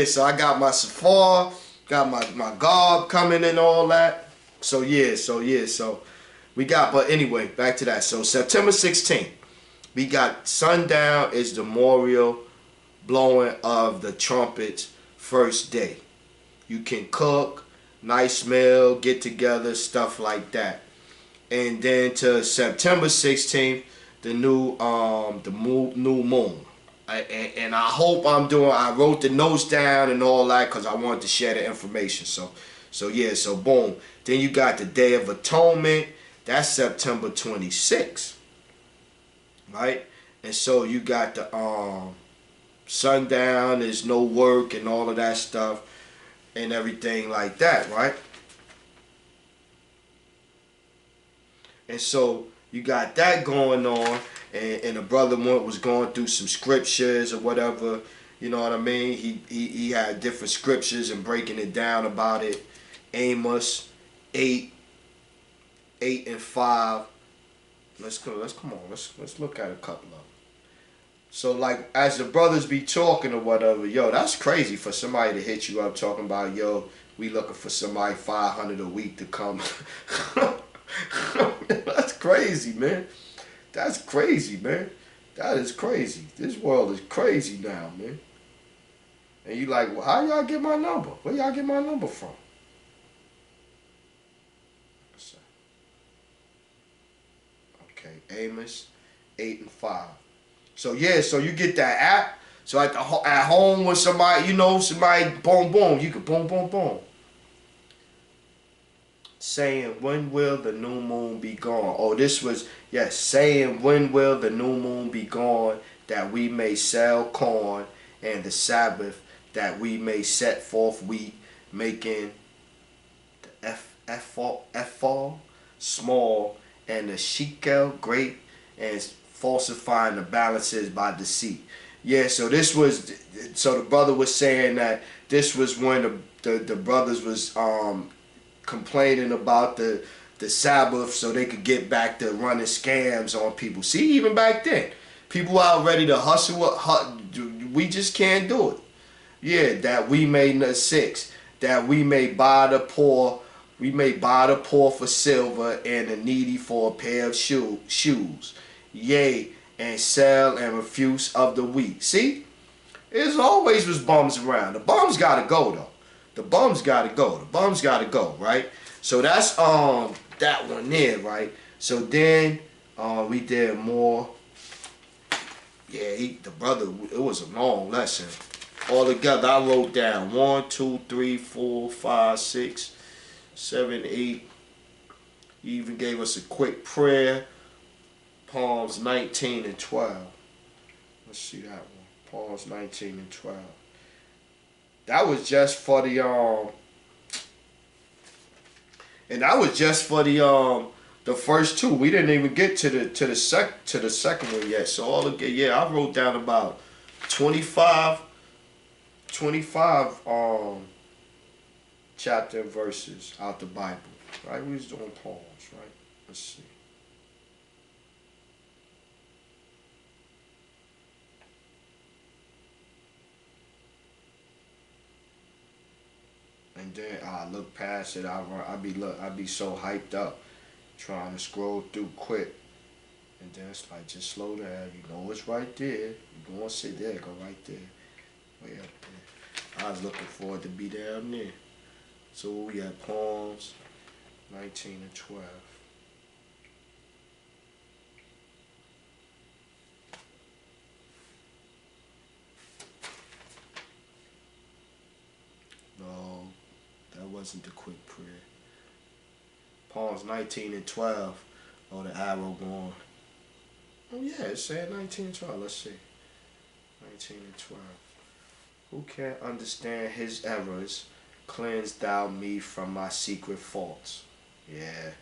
So I got my safar, got my garb coming and all that. So we got, but anyway, back to that. So September 16th, we got sundown is the memorial blowing of the trumpets first day. You can cook, nice meal, get together, stuff like that. And then to September 16th, the new moon. And I hope I wrote the notes down and all that because I wanted to share the information. So boom. Then you got the Day of Atonement. That's September 26th. Right? And so you got the sundown, there's no work and all of that stuff and everything like that, right? And so you got that going on, and the brother was going through some scriptures or whatever, you know what I mean? He had different scriptures and breaking it down about it. Amos 8 and 5. Let's look at a couple of them. So like as the brothers be talking or whatever, yo, that's crazy for somebody to hit you up talking about, yo, we looking for somebody 500 a week to come. That's crazy, man. That's crazy, man. That is crazy. This world is crazy now, man. And you like, well, how y'all get my number? Where y'all get my number from? Okay, Amos 8 and 5. So yeah, so you get that app. So at home with somebody, somebody boom boom, you can boom boom boom. Saying, when will the new moon be gone? Oh, this was, yes, saying, when will the new moon be gone, that we may sell corn, and the Sabbath, that we may set forth wheat, making the ephah small, and the shekel great, and falsifying the balances by deceit. Yeah, so the brother was saying that this was when the brothers was complaining about the Sabbath so they could get back to running scams on people. See, even back then, people out ready to hustle. We just can't do it. Yeah, that we may that we may buy the poor. We may buy the poor for silver and the needy for a pair of shoes. Yea, and sell and refuse of the wheat. See, there's always was bums around. The bums gotta go though. The bums gotta go, right? So that's that one there, right? So then we did more. Yeah, the brother, it was a long lesson. All together, I wrote down 1, 2, 3, 4, 5, 6, 7, 8. He even gave us a quick prayer. Psalms 19 and 12. Let's see that one. Psalms 19 and 12. That was just for the and that was just for the first two. We didn't even get to the second one yet. So all again, yeah, I wrote down about 25 chapter and verses out the Bible. Right? We was doing Psalms, right? Let's see. And then I look past it. I be so hyped up, trying to scroll through quick. And then it's like, just slow down. You know it's right there. You go and sit there. Go right there. Way up there. I was looking forward to be down there. So we got Psalms 19 and 12. No, that wasn't the quick prayer. Psalms 19 and 12. Oh, the arrow going. Oh yeah, it said 19 and 12. Let's see. 19 and 12. Who can't understand his errors? Cleanse thou me from my secret faults. Yeah.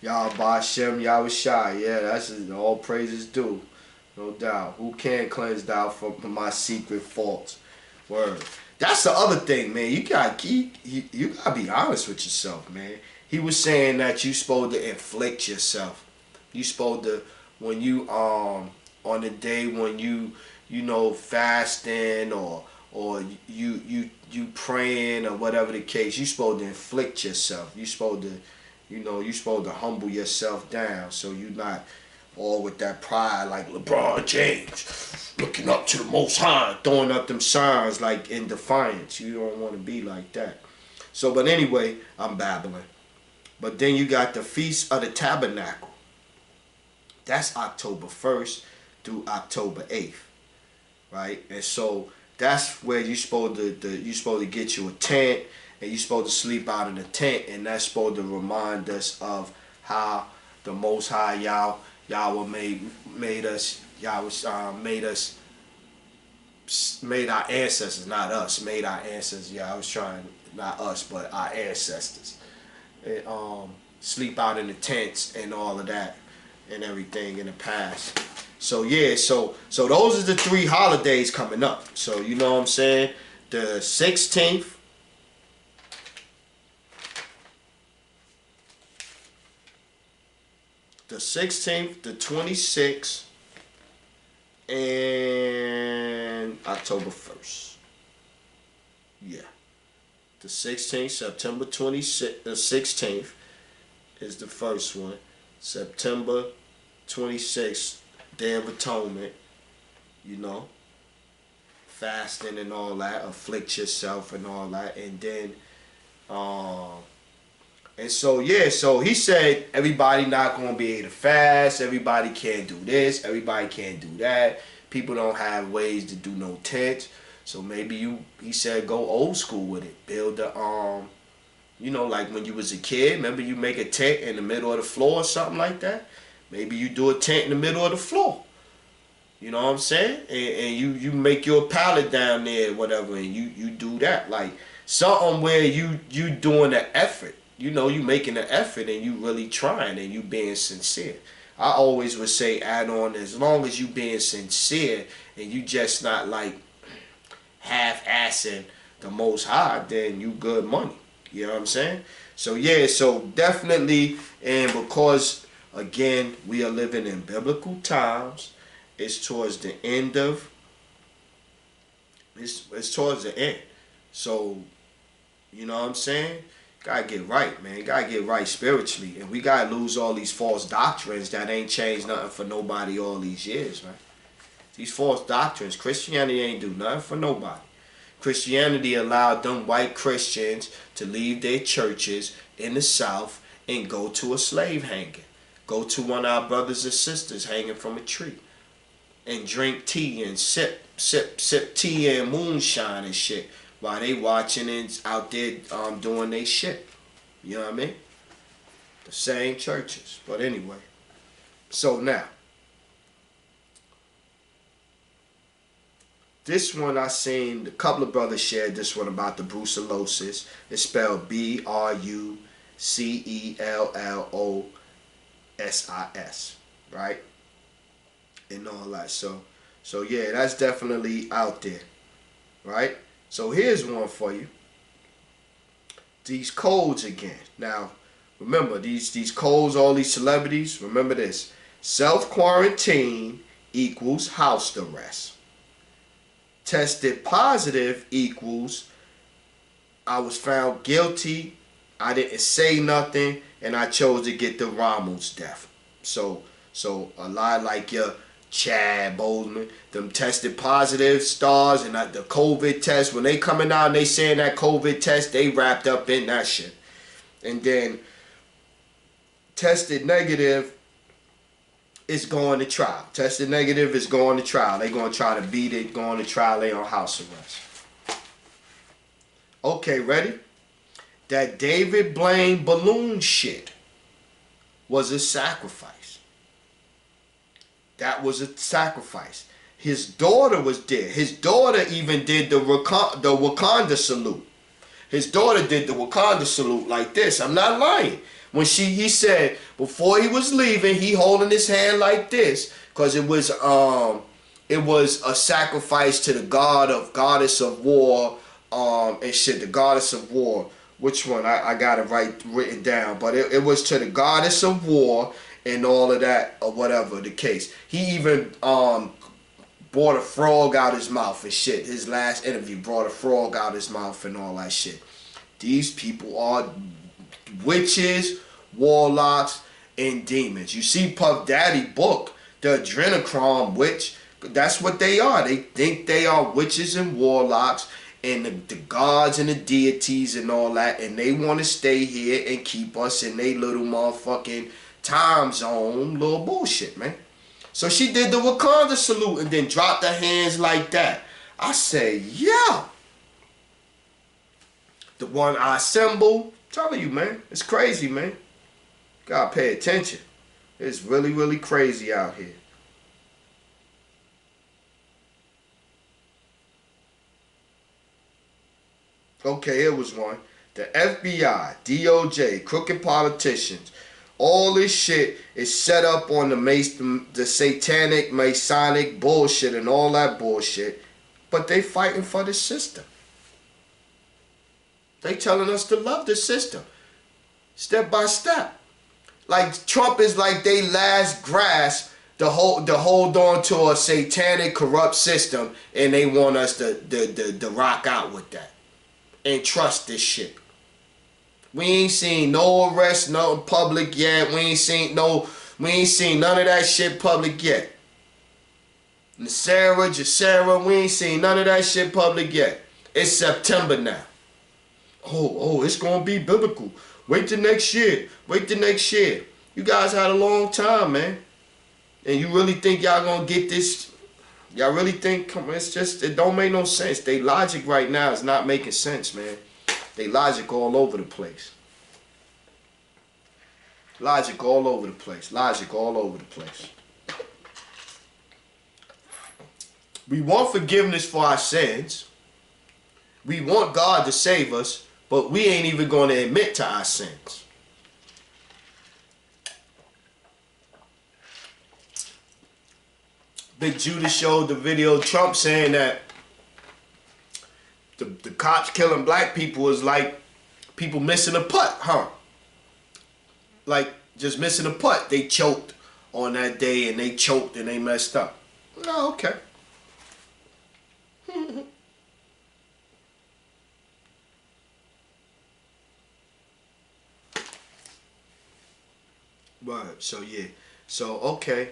Y'all Bashem Yahushai. Yeah, that's all praises due. No doubt. Who can cleanse thou from my secret faults? Word. That's the other thing, man. You gotta be honest with yourself, man. He was saying that you supposed to inflict yourself. You supposed to, when you on the day when you fasting or you praying or whatever the case, you supposed to inflict yourself. You supposed to, you supposed to humble yourself down, so you not all with that pride like LeBron James, looking up to the Most High, throwing up them signs like in defiance. You don't want to be like that. So, but anyway, I'm babbling. But then you got the Feast of the Tabernacle. That's October 1st through October 8th, right? And so that's where you're supposed to get you a tent, and you're supposed to sleep out in the tent, and that's supposed to remind us of how the Most High Yahweh made our ancestors, not us. Made our ancestors. Yeah, I was trying, not us, but our ancestors. And, sleep out in the tents and all of that and everything in the past. So yeah, so those are the 3 holidays coming up. So you know what I'm saying? The 16th, the 26th, and October 1st. Yeah. The 16th, September 26th, the 16th is the first one. September 26th, Day of Atonement, fasting and all that, afflict yourself and all that. And then, and so, yeah, so he said everybody not going to be able to fast, everybody can't do this, everybody can't do that. People don't have ways to do no tents. So maybe he said go old school with it. Build the, like when you was a kid, remember you make a tent in the middle of the floor or something like that? Maybe you do a tent in the middle of the floor. You know what I'm saying? And you make your pallet down there or whatever, and you do that. Like something where you doing the effort. You making the effort and you really trying and you being sincere. I always would say add on, as long as you being sincere and you just not like half-assing the Most High, then you good money. You know what I'm saying? So yeah, so definitely, and because again we are living in biblical times, it's towards the end of it's towards the end. So you know what I'm saying? Gotta get right, man. Gotta get right spiritually, and we gotta lose all these false doctrines that ain't changed nothing for nobody all these years, man. These false doctrines, Christianity ain't do nothing for nobody. Christianity allowed them white Christians to leave their churches in the South and go to a slave hanging. Go to one of our brothers and sisters hanging from a tree. And drink tea and sip tea and moonshine and shit while they watching and out there doing their shit. You know what I mean? The same churches. But anyway. So now. This one I seen, a couple of brothers shared this one about the brucellosis. It's spelled BRUCELLOSIS, right? And all that. So yeah, that's definitely out there. right? So here's one for you. These codes again. Now, remember, these codes, all these celebrities, remember this. Self-quarantine equals house arrest. Tested positive equals I was found guilty, I didn't say nothing, and I chose to get the Rommel's death. So a lot like your Chad Boseman, them tested positive stars and the COVID test, when they coming out and they saying that COVID test, they wrapped up in that shit. And then tested negative is going to trial. Tested negative is going to trial. They going to try to beat it, going to trial, they on house arrest. Okay, ready? That David Blaine balloon shit was a sacrifice. That was a sacrifice. His daughter was there. His daughter even did the Wakanda salute. His daughter did the Wakanda salute like this. I'm not lying. When he said, before he was leaving, he holding his hand like this, because it was a sacrifice to the goddess of war, and shit, the goddess of war. Which one? I got it written down. But it was to the goddess of war and all of that, or whatever the case. He even brought a frog out his mouth and shit. His last interview brought a frog out his mouth and all that shit. These people are witches, warlocks, and demons. You see Puff Daddy book, The Adrenochrome Witch. That's what they are. They think they are witches and warlocks and the gods and the deities and all that, and they want to stay here and keep us in their little motherfucking time zone, little bullshit, man. So she did the Wakanda salute and then dropped her hands like that. I say, yeah. The one eye symbol, telling you, man, it's crazy, man. Gotta pay attention. It's really, really crazy out here. Okay, here was one. The FBI, DOJ, crooked politicians, all this shit is set up on the satanic, Masonic bullshit and all that bullshit, but they fighting for the system. They telling us to love the system, step by step. Like Trump is like they last grasp to hold on to a satanic, corrupt system, and they want us to rock out with that and trust this shit. We ain't seen no arrest, no public yet. We ain't seen none of that shit public yet. Sarah, we ain't seen none of that shit public yet. It's September now. Oh, it's gonna be biblical. Wait till next year. Wait till next year. You guys had a long time, man. And you really think y'all gonna get this? Y'all really think, come on, it's just, it don't make no sense. They logic right now is not making sense, man. They logic all over the place. Logic all over the place. Logic all over the place. We want forgiveness for our sins. We want God to save us, but we ain't even going to admit to our sins. Big Judah showed the video of Trump saying that the cops killing black people is like people missing a putt, huh? Like just missing a putt. They choked on that day and they choked and they messed up. Oh, okay. Right, so yeah. So, okay.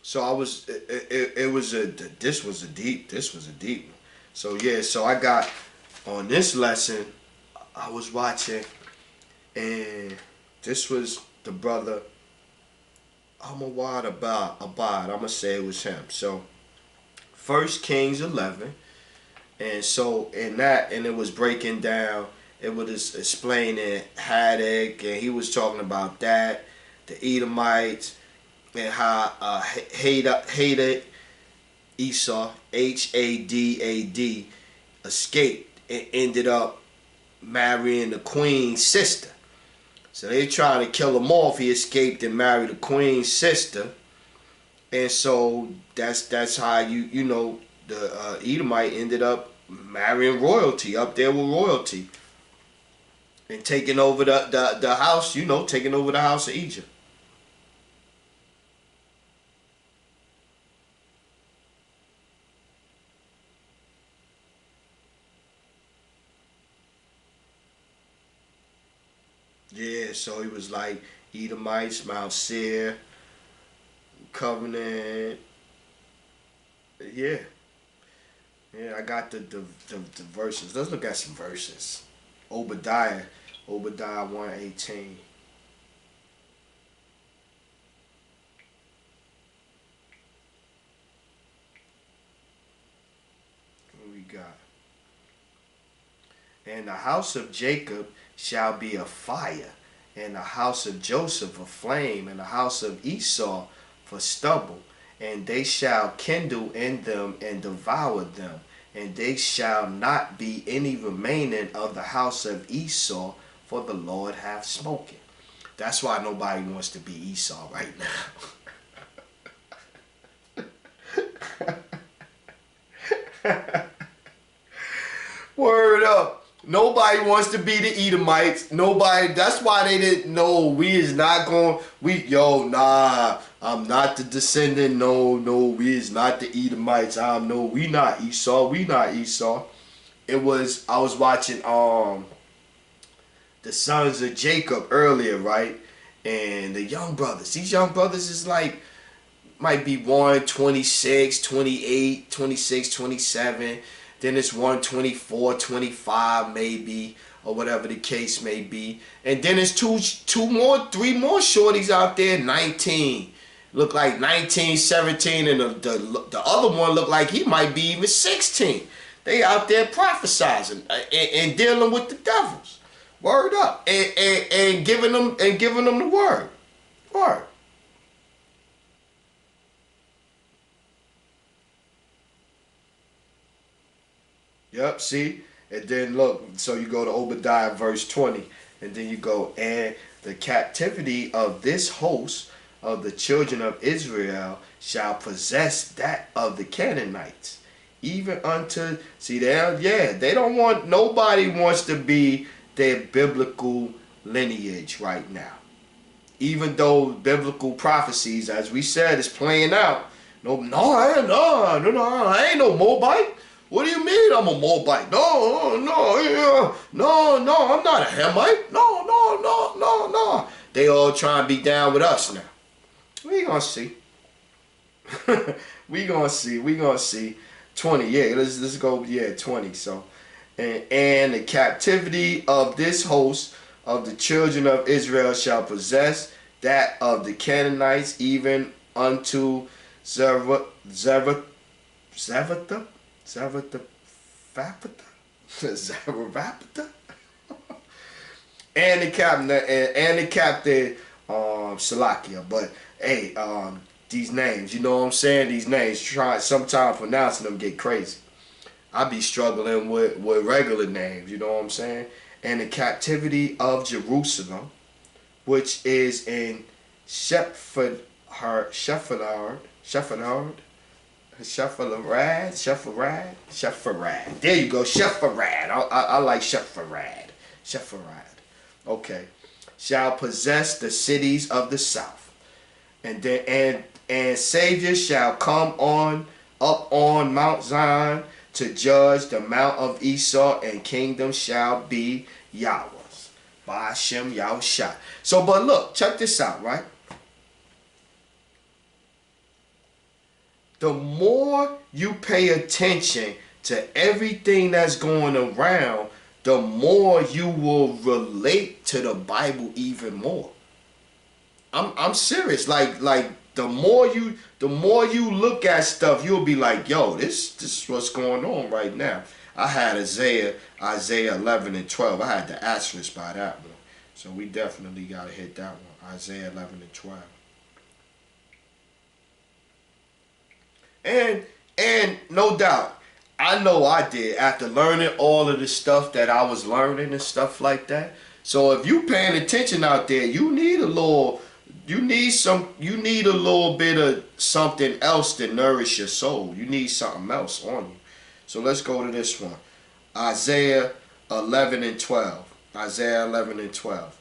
So I was, this was a deep one. So yeah, so I got, on this lesson, I was watching, and this was the brother, I'm gonna say it was him. So, 1 Kings 11, and so in that, and it was breaking down, it was explaining Haddock, and he was talking about that, the Edomites, and how Hadad, Esau, Hadad, escaped and ended up marrying the queen's sister. So they tried to kill him off. He escaped and married the queen's sister. And so that's how you know the Edomite ended up marrying royalty, up there with royalty, and taking over the house, you know, taking over the house of Egypt. Yeah, so he was like Edomites, Mount Seir, Covenant. Yeah. Yeah, I got the verses. Let's look at some verses. Obadiah, Obadiah 1:18. What we got? And the house of Jacob shall be a fire, and the house of Joseph a flame, and the house of Esau for stubble, and they shall kindle in them and devour them, and they shall not be any remaining of the house of Esau, for the Lord hath spoken. That's why nobody wants to be Esau right now. Word up. Nobody wants to be the Edomites. Nobody. That's why they didn't know. We is not going. Nah. I'm not the descendant. No. We is not the Edomites. No. We not Esau. We not Esau. I was watching the sons of Jacob earlier, right? And the young brothers. These young brothers is like might be 126, 28, 26, 27. Then it's 124, 25 maybe, or whatever the case may be. And then it's three more shorties out there, 19. Look like 19, 17, and the other one look like he might be even 16. They out there prophesizing and dealing with the devils. Word up. And giving them the word. Word. Yep, see? And then look, so you go to Obadiah verse 20, and then you go, and the captivity of this host of the children of Israel shall possess that of the Canaanites, even unto, see, they don't want, nobody wants to be their biblical lineage right now. Even though biblical prophecies, as we said, is playing out. No, I ain't no Moabite. What do you mean I'm a Moabite? No, I'm not a Hamite. No. They all trying to be down with us now. We gonna see. we gonna see. 20, yeah, let's go, yeah, 20. So, and the captivity of this host of the children of Israel shall possess that of the Canaanites, even unto Zarephath. And the captain Salakia. But hey, these names, you know what I'm saying? These names, sometimes pronouncing them get crazy. I be struggling with regular names, you know what I'm saying? And the captivity of Jerusalem, which is in Shepharad. There you go, Shepharad. I like Shepharad. Okay. Shall possess the cities of the south. And Savior shall come up on Mount Zion to judge the mount of Esau, and kingdom shall be Yahweh's. By Hashem Yahushua. So, but look, check this out, right? The more you pay attention to everything that's going around, the more you will relate to the Bible even more. I'm serious. Like the more you look at stuff, you'll be like, yo, this is what's going on right now. I had Isaiah 11 and 12. I had the asterisk by that one. So we definitely gotta hit that one. Isaiah 11 and 12. And no doubt, I know I did after learning all of the stuff that I was learning and stuff like that. So if you paying attention out there, you need a little you need a little bit of something else to nourish your soul. You need something else on you. So let's go to this one. Isaiah 11 and 12. Isaiah 11 and 12.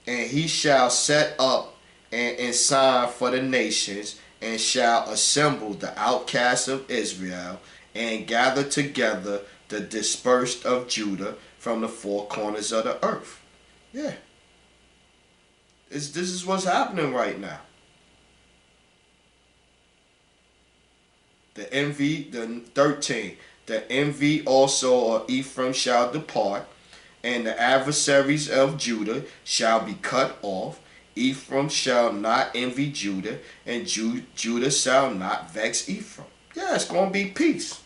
And he shall set up and sign for the nations, and shall assemble the outcasts of Israel, and gather together the dispersed of Judah from the four corners of the earth. Yeah. This is what's happening right now. The envy, the 13. The envy also of Ephraim shall depart, and the adversaries of Judah shall be cut off. Ephraim shall not envy Judah, and Judah shall not vex Ephraim. Yeah, it's going to be peace.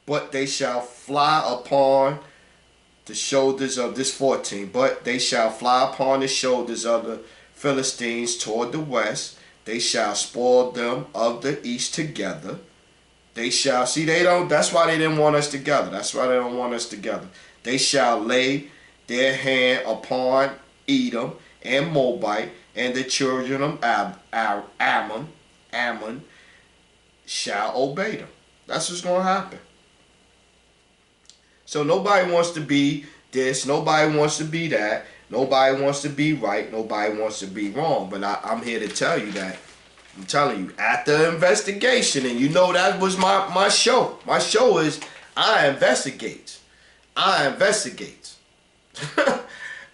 But they shall fly upon the shoulders of this 14. But they shall fly upon the shoulders of the Philistines toward the west. They shall spoil them of the east together. They shall, see, they don't, that's why they didn't want us together. That's why they don't want us together. They shall lay their hand upon Edom and Moabite, and the children of Ammon shall obey them. That's what's going to happen. So nobody wants to be this, nobody wants to be that, nobody wants to be right, nobody wants to be wrong. But I'm here to tell you that, I'm telling you, after investigation, and you know that was my show. My show is I investigate. I investigate.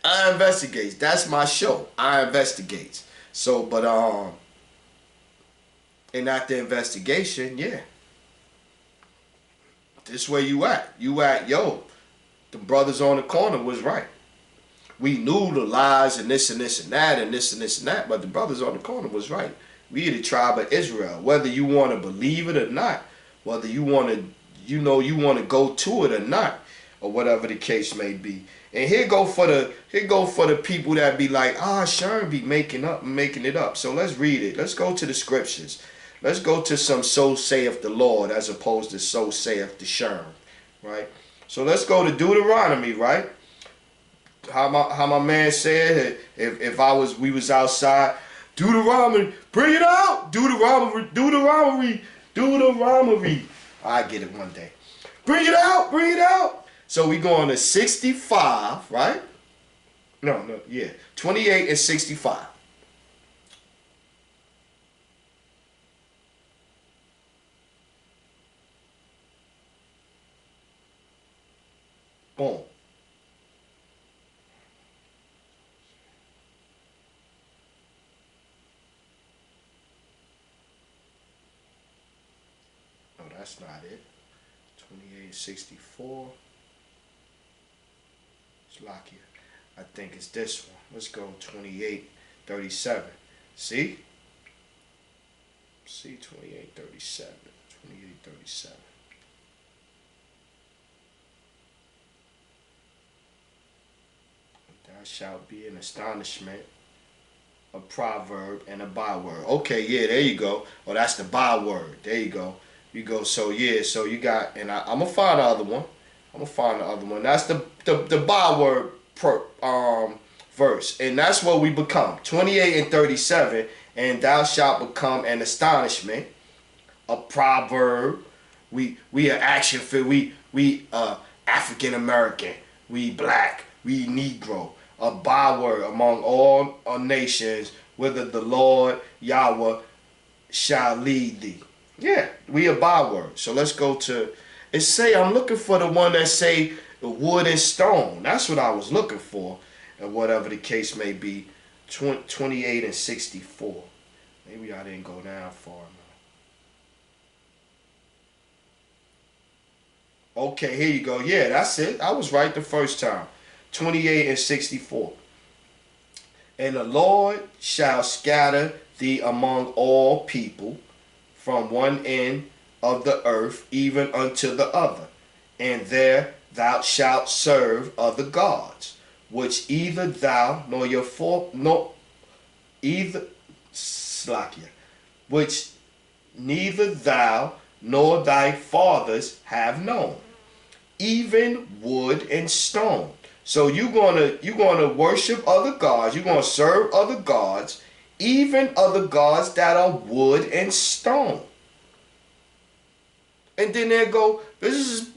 I investigate. That's my show. I investigate. So, but and after investigation, yeah. This where you at. You at, yo, the brothers on the corner was right. We knew the lies and this and this and that and this and this and that, but the brothers on the corner was right. We the tribe of Israel. Whether you want to believe it or not, whether you want to, you want to go to it or not, or whatever the case may be. And here go for the people that be like, Sherm be making it up. So let's read it. Let's go to the scriptures. Let's go to some so saith the Lord as opposed to so saith the Sherm, right? So let's go to Deuteronomy, right? How my man said, if we was outside, Deuteronomy, bring it out, Deuteronomy. I get it one day. Bring it out. So we going to 65, right? No, yeah, 28 and 65. Boom. No, that's not it. 2864. Slovakia. I think it's this one. Let's go 2837. See? See 2837. 2837. Thou shalt be an astonishment, a proverb, and a byword. Okay, yeah, there you go. Oh, that's the byword. There you go. You go. So yeah, so you got, and I'm gonna find the other one. That's the byword verse, and that's what we become. 28 and 37, and thou shalt become an astonishment, a proverb. We are action fit. We African American. We black. We Negro. A byword among all nations, whither the Lord Yahweh shall lead thee. Yeah, we a byword. So let's go to. It say, I'm looking for the one that say wood and stone. That's what I was looking for. And whatever the case may be, 28 and 64. Maybe I didn't go down far enough. Okay, here you go. Yeah, that's it. I was right the first time. 28 and 64. And the Lord shall scatter thee among all people, from one end of the earth even unto the other, and there thou shalt serve other gods, which either thou nor your which neither thou nor thy fathers have known, even wood and stone, So you're gonna worship other gods. You're gonna serve other gods, even other gods that are wood and stone. And then they go, this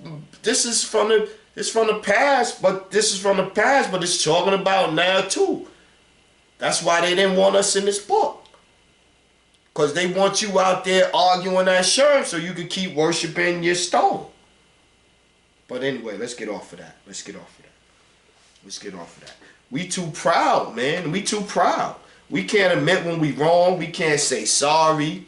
is from the past, but this is from the past, but it's talking about now too. That's why they didn't want us in this book. Because they want you out there arguing that sherm so you can keep worshiping your stone. But anyway, let's get off of that. Let's get off of that. We too proud, man. We too proud. We can't admit when we wrong. We can't say sorry.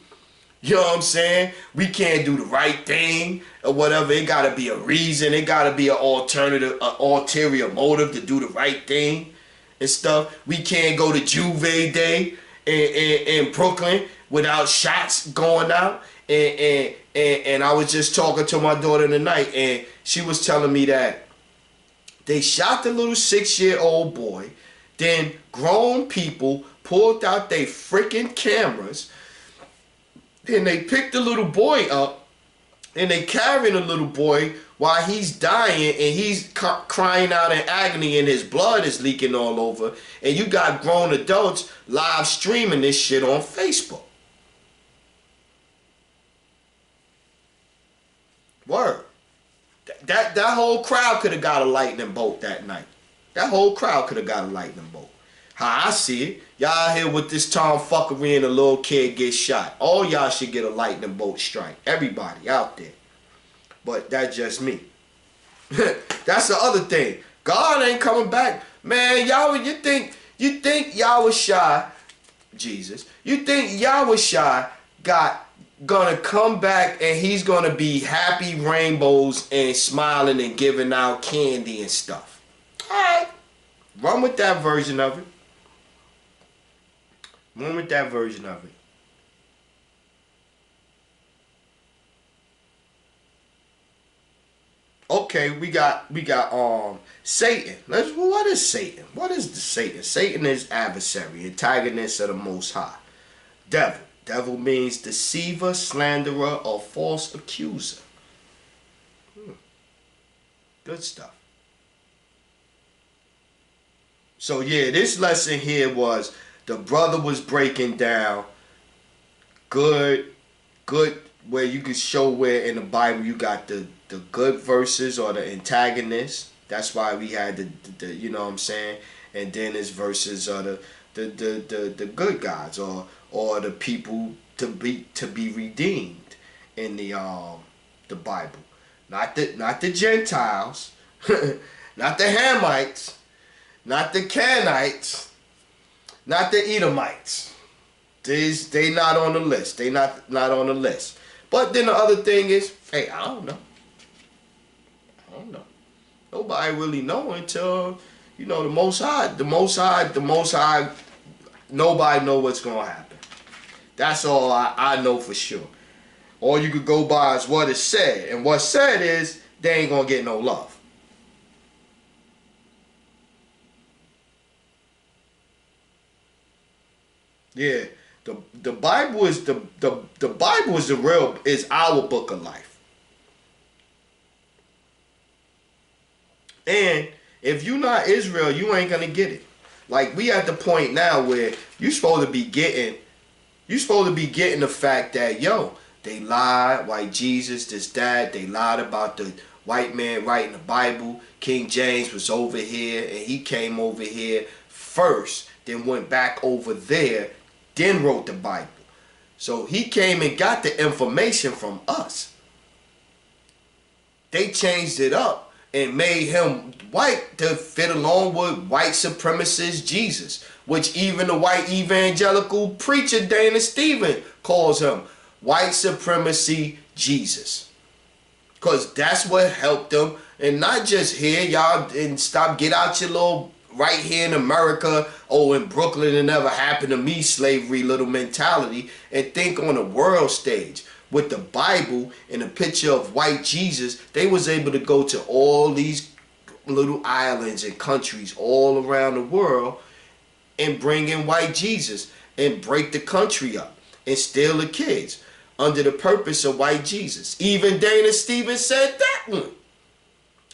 You know what I'm saying? We can't do the right thing or whatever. It got to be a reason. It got to be an ulterior motive to do the right thing and stuff. We can't go to Juve Day in Brooklyn without shots going out. And I was just talking to my daughter tonight, and she was telling me that they shot the little 6-year-old boy. Then grown people pulled out their freaking cameras. Then they picked the little boy up, and they carrying the little boy while he's dying, and he's crying out in agony, and his blood is leaking all over. And you got grown adults live streaming this shit on Facebook. Word. That whole crowd could have got a lightning bolt that night. That whole crowd could have got a lightning bolt. How I see it, y'all here with this tomfuckery and a little kid gets shot. All y'all should get a lightning bolt strike. Everybody out there. But that's just me. That's the other thing. God ain't coming back. Man, y'all, you think Yahushua, Jesus, you think Yahushua gonna come back and he's gonna be happy rainbows and smiling and giving out candy and stuff? Alright. Run with that version of it. Run with that version of it. Okay, we got Satan. What is Satan? What is the Satan? Satan is adversary, antagonist of the Most High. Devil. Devil means deceiver, slanderer, or false accuser. Good stuff. So yeah, this lesson here was the brother was breaking down good, where you can show where in the Bible you got the good verses or the antagonists. That's why we had the you know what I'm saying, and then his verses are the good guys or the people to be redeemed in the Bible. Not the Gentiles, not the Hamites, not the Canaanites, not the Edomites. They not on the list. They not on the list. But then the other thing is, hey, I don't know. Nobody really know until, you know, the Most High, nobody know what's going to happen. That's all I know for sure. All you could go by is what is said. And what's said is, they ain't going to get no love. Yeah, the Bible is the Bible is our book of life. And if you're not Israel, you ain't gonna get it. Like, we at the point now where you're supposed to be getting the fact that, yo, they lied, white Jesus, this, that, they lied about the white man writing the Bible. King James was over here, and he came over here first, then went back over there, then wrote the Bible. So he came and got the information from us. They changed it up and made him white to fit along with white supremacist Jesus, which even the white evangelical preacher Dana Stephen calls him white supremacy Jesus. Because that's what helped them. And not just here, y'all, and get out your little right here in America, oh, in Brooklyn, it never happened to me, slavery little mentality, and think on a world stage. With the Bible and a picture of white Jesus, they was able to go to all these little islands and countries all around the world and bring in white Jesus and break the country up and steal the kids under the purpose of white Jesus. Even Dana Stevens said that one.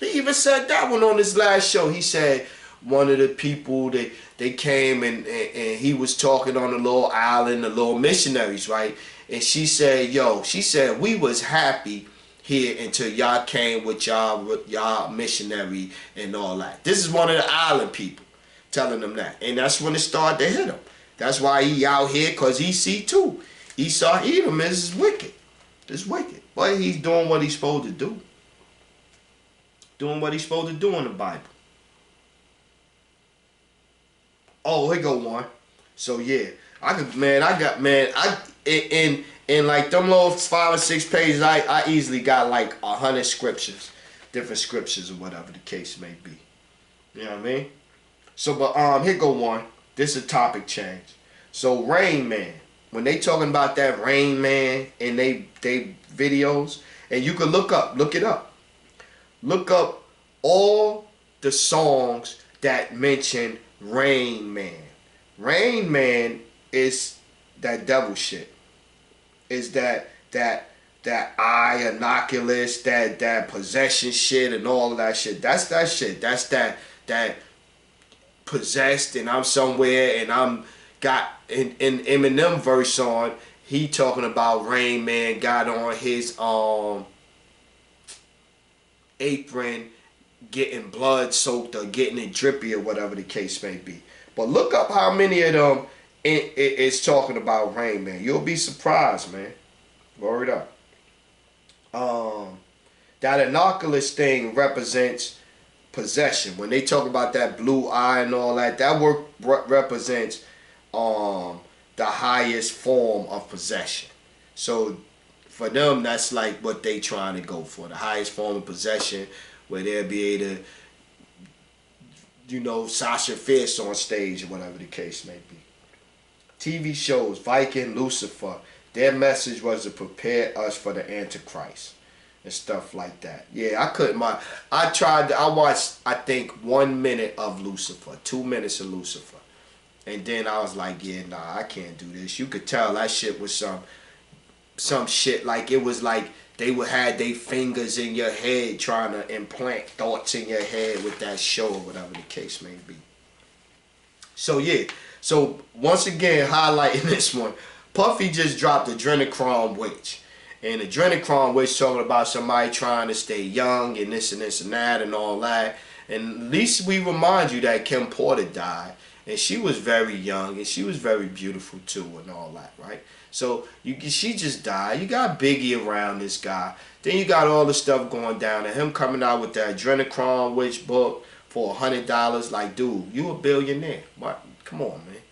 He even said that one on his last show. He said one of the people they came and he was talking on a little island, the little missionaries, right? And she said, yo, she said, we was happy here until y'all came with y'all missionary and all that. This is one of the island people telling them that. And that's when it started to hit him. That's why he out here, because he see too. Esau Edom is wicked. It's wicked. But he's doing what he's supposed to do. Doing what he's supposed to do in the Bible. Oh, here go one. So yeah, in like them little 5 or 6 pages, I easily got like 100 scriptures, different scriptures or whatever the case may be. You know what I mean? So, but here go one. This is a topic change. So Rain Man, when they talking about that Rain Man in they videos, and you can look it up. Look up all the songs that mention Rain Man. Rain Man is that devil shit. Is that eye innocuous, that possession shit and all of that shit. That's that shit. That's that possessed and I'm somewhere and I'm got in Eminem verse on. He talking about Rain Man got on his apron, getting blood soaked or getting it drippy or whatever the case may be. But look up how many of them it's talking about Rain Man. You'll be surprised, man. Word up. That innocuous thing represents possession. When they talk about that blue eye and all that, that work represents the highest form of possession. So for them, that's like what they trying to go for, the highest form of possession, where they'll be able to, you know, Sasha Fierce on stage or whatever the case may be. TV shows, Viking, Lucifer, their message was to prepare us for the Antichrist and stuff like that. Yeah, I watched, I think, 1 minute of Lucifer, 2 minutes of Lucifer. And then I was like, yeah, nah, I can't do this. You could tell that shit was some shit, like it was like they would have their fingers in your head trying to implant thoughts in your head with that show or whatever the case may be. So yeah, so once again highlighting this one, Puffy just dropped Adrenochrome Witch. And Adrenochrome Witch talking about somebody trying to stay young and this and this and that and all that. And at least we remind you that Kim Porter died. And she was very young and she was very beautiful too and all that, right? So she just died. You got Biggie around this guy. Then you got all the stuff going down and him coming out with that Adrenochrome Witch book for $100. Like, dude, you a billionaire. What? Come on, man.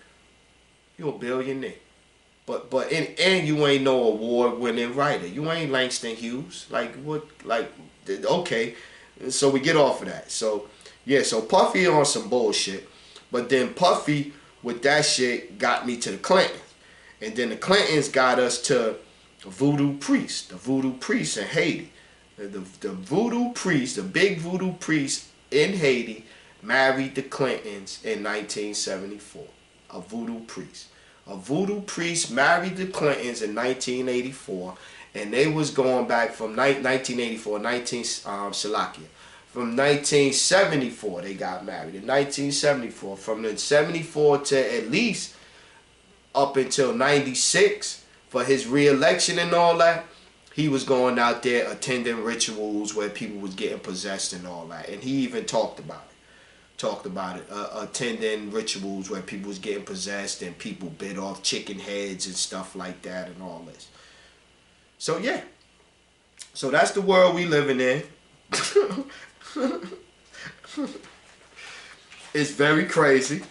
You a billionaire. And you ain't no award-winning writer. You ain't Langston Hughes. Like, what? Like, okay. So we get off of that. So, yeah, so Puffy on some bullshit. But then Puffy, with that shit, got me to the Clintons. And then the Clintons got us to the voodoo priest in Haiti. The voodoo priest, the big voodoo priest in Haiti, married the Clintons in 1974. A voodoo priest. A voodoo priest married the Clintons in 1984, and they was going back from 1984, From 1974 they got married. In 1974, from the 74 to at least up until 96 for his re-election and all that, he was going out there attending rituals where people was getting possessed and all that, and he even talked about it. Attending rituals where people was getting possessed and people bit off chicken heads and stuff like that and all this. So yeah, so that's the world we living in. It's very crazy.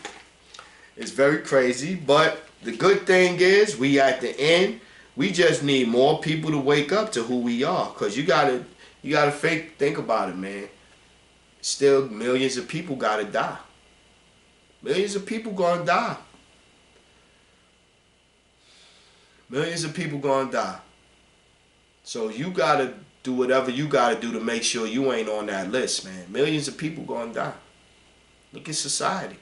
It's very crazy, but the good thing is we at the end. We just need more people to wake up to who we are, cause you gotta think about it, man. Still, millions of people gotta die. Millions of people gonna die. Millions of people gonna die. So you gotta do whatever you gotta do to make sure you ain't on that list, man. Millions of people gonna die. Look at society.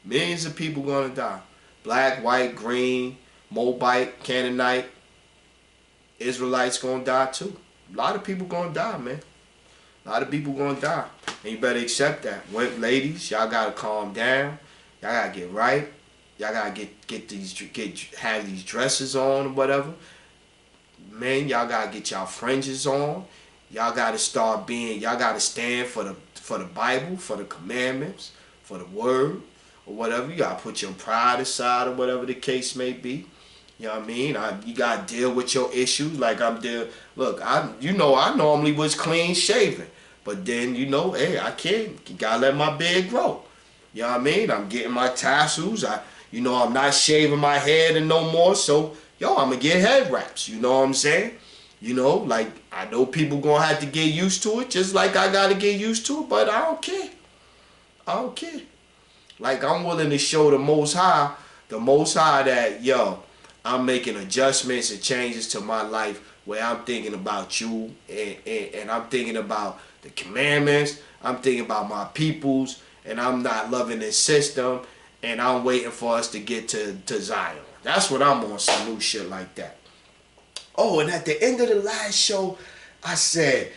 Millions of people gonna die. Black, white, green, Moabite, Canaanite, Israelites gonna die too. A lot of people gonna die, man. A A lot of people gonna die. And you better accept that. Ladies, y'all gotta calm down. Y'all gotta get right. Y'all gotta have these dresses on or whatever. Men, y'all gotta get y'all fringes on. Y'all gotta y'all gotta stand for the Bible, for the commandments, for the word, or whatever. You gotta put your pride aside or whatever the case may be. You know what I mean? You gotta deal with your issues like look, I normally was clean shaven. But then, hey, I can't. You gotta let my beard grow. You know what I mean? I'm getting my tassels. I'm not shaving my head no more. So, I'm gonna get head wraps. You know what I'm saying? Like, I know people gonna have to get used to it, just like I gotta get used to it, but I don't care. I don't care. Like, I'm willing to show the Most High that, I'm making adjustments and changes to my life where I'm thinking about you and I'm thinking about the commandments, I'm thinking about my peoples, and I'm not loving this system, and I'm waiting for us to get to Zion. That's what I'm on, some new shit like that. Oh, and at the end of the last show, I said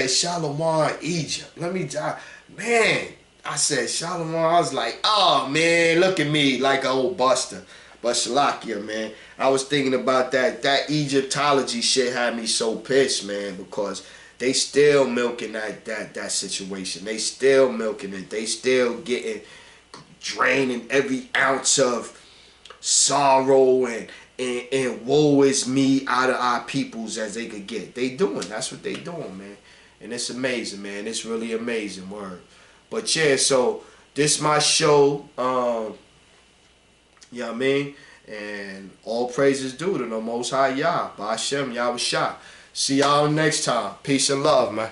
Shalom Egypt. Let me die. Man, I said Shalom. I was like, oh man, look at me like an old buster. But Shalakia, man, I was thinking about that Egyptology shit had me so pissed, man, because they still milking that situation. They still milking it. They still draining every ounce of sorrow and woe is me out of our peoples as they could get. That's what they doing, man. And it's amazing, man. It's really amazing, word. But yeah, so this my show. You know what I mean? And all praises due to the Most High Yah, Ba'ashem Yahushua. See y'all next time. Peace and love, man.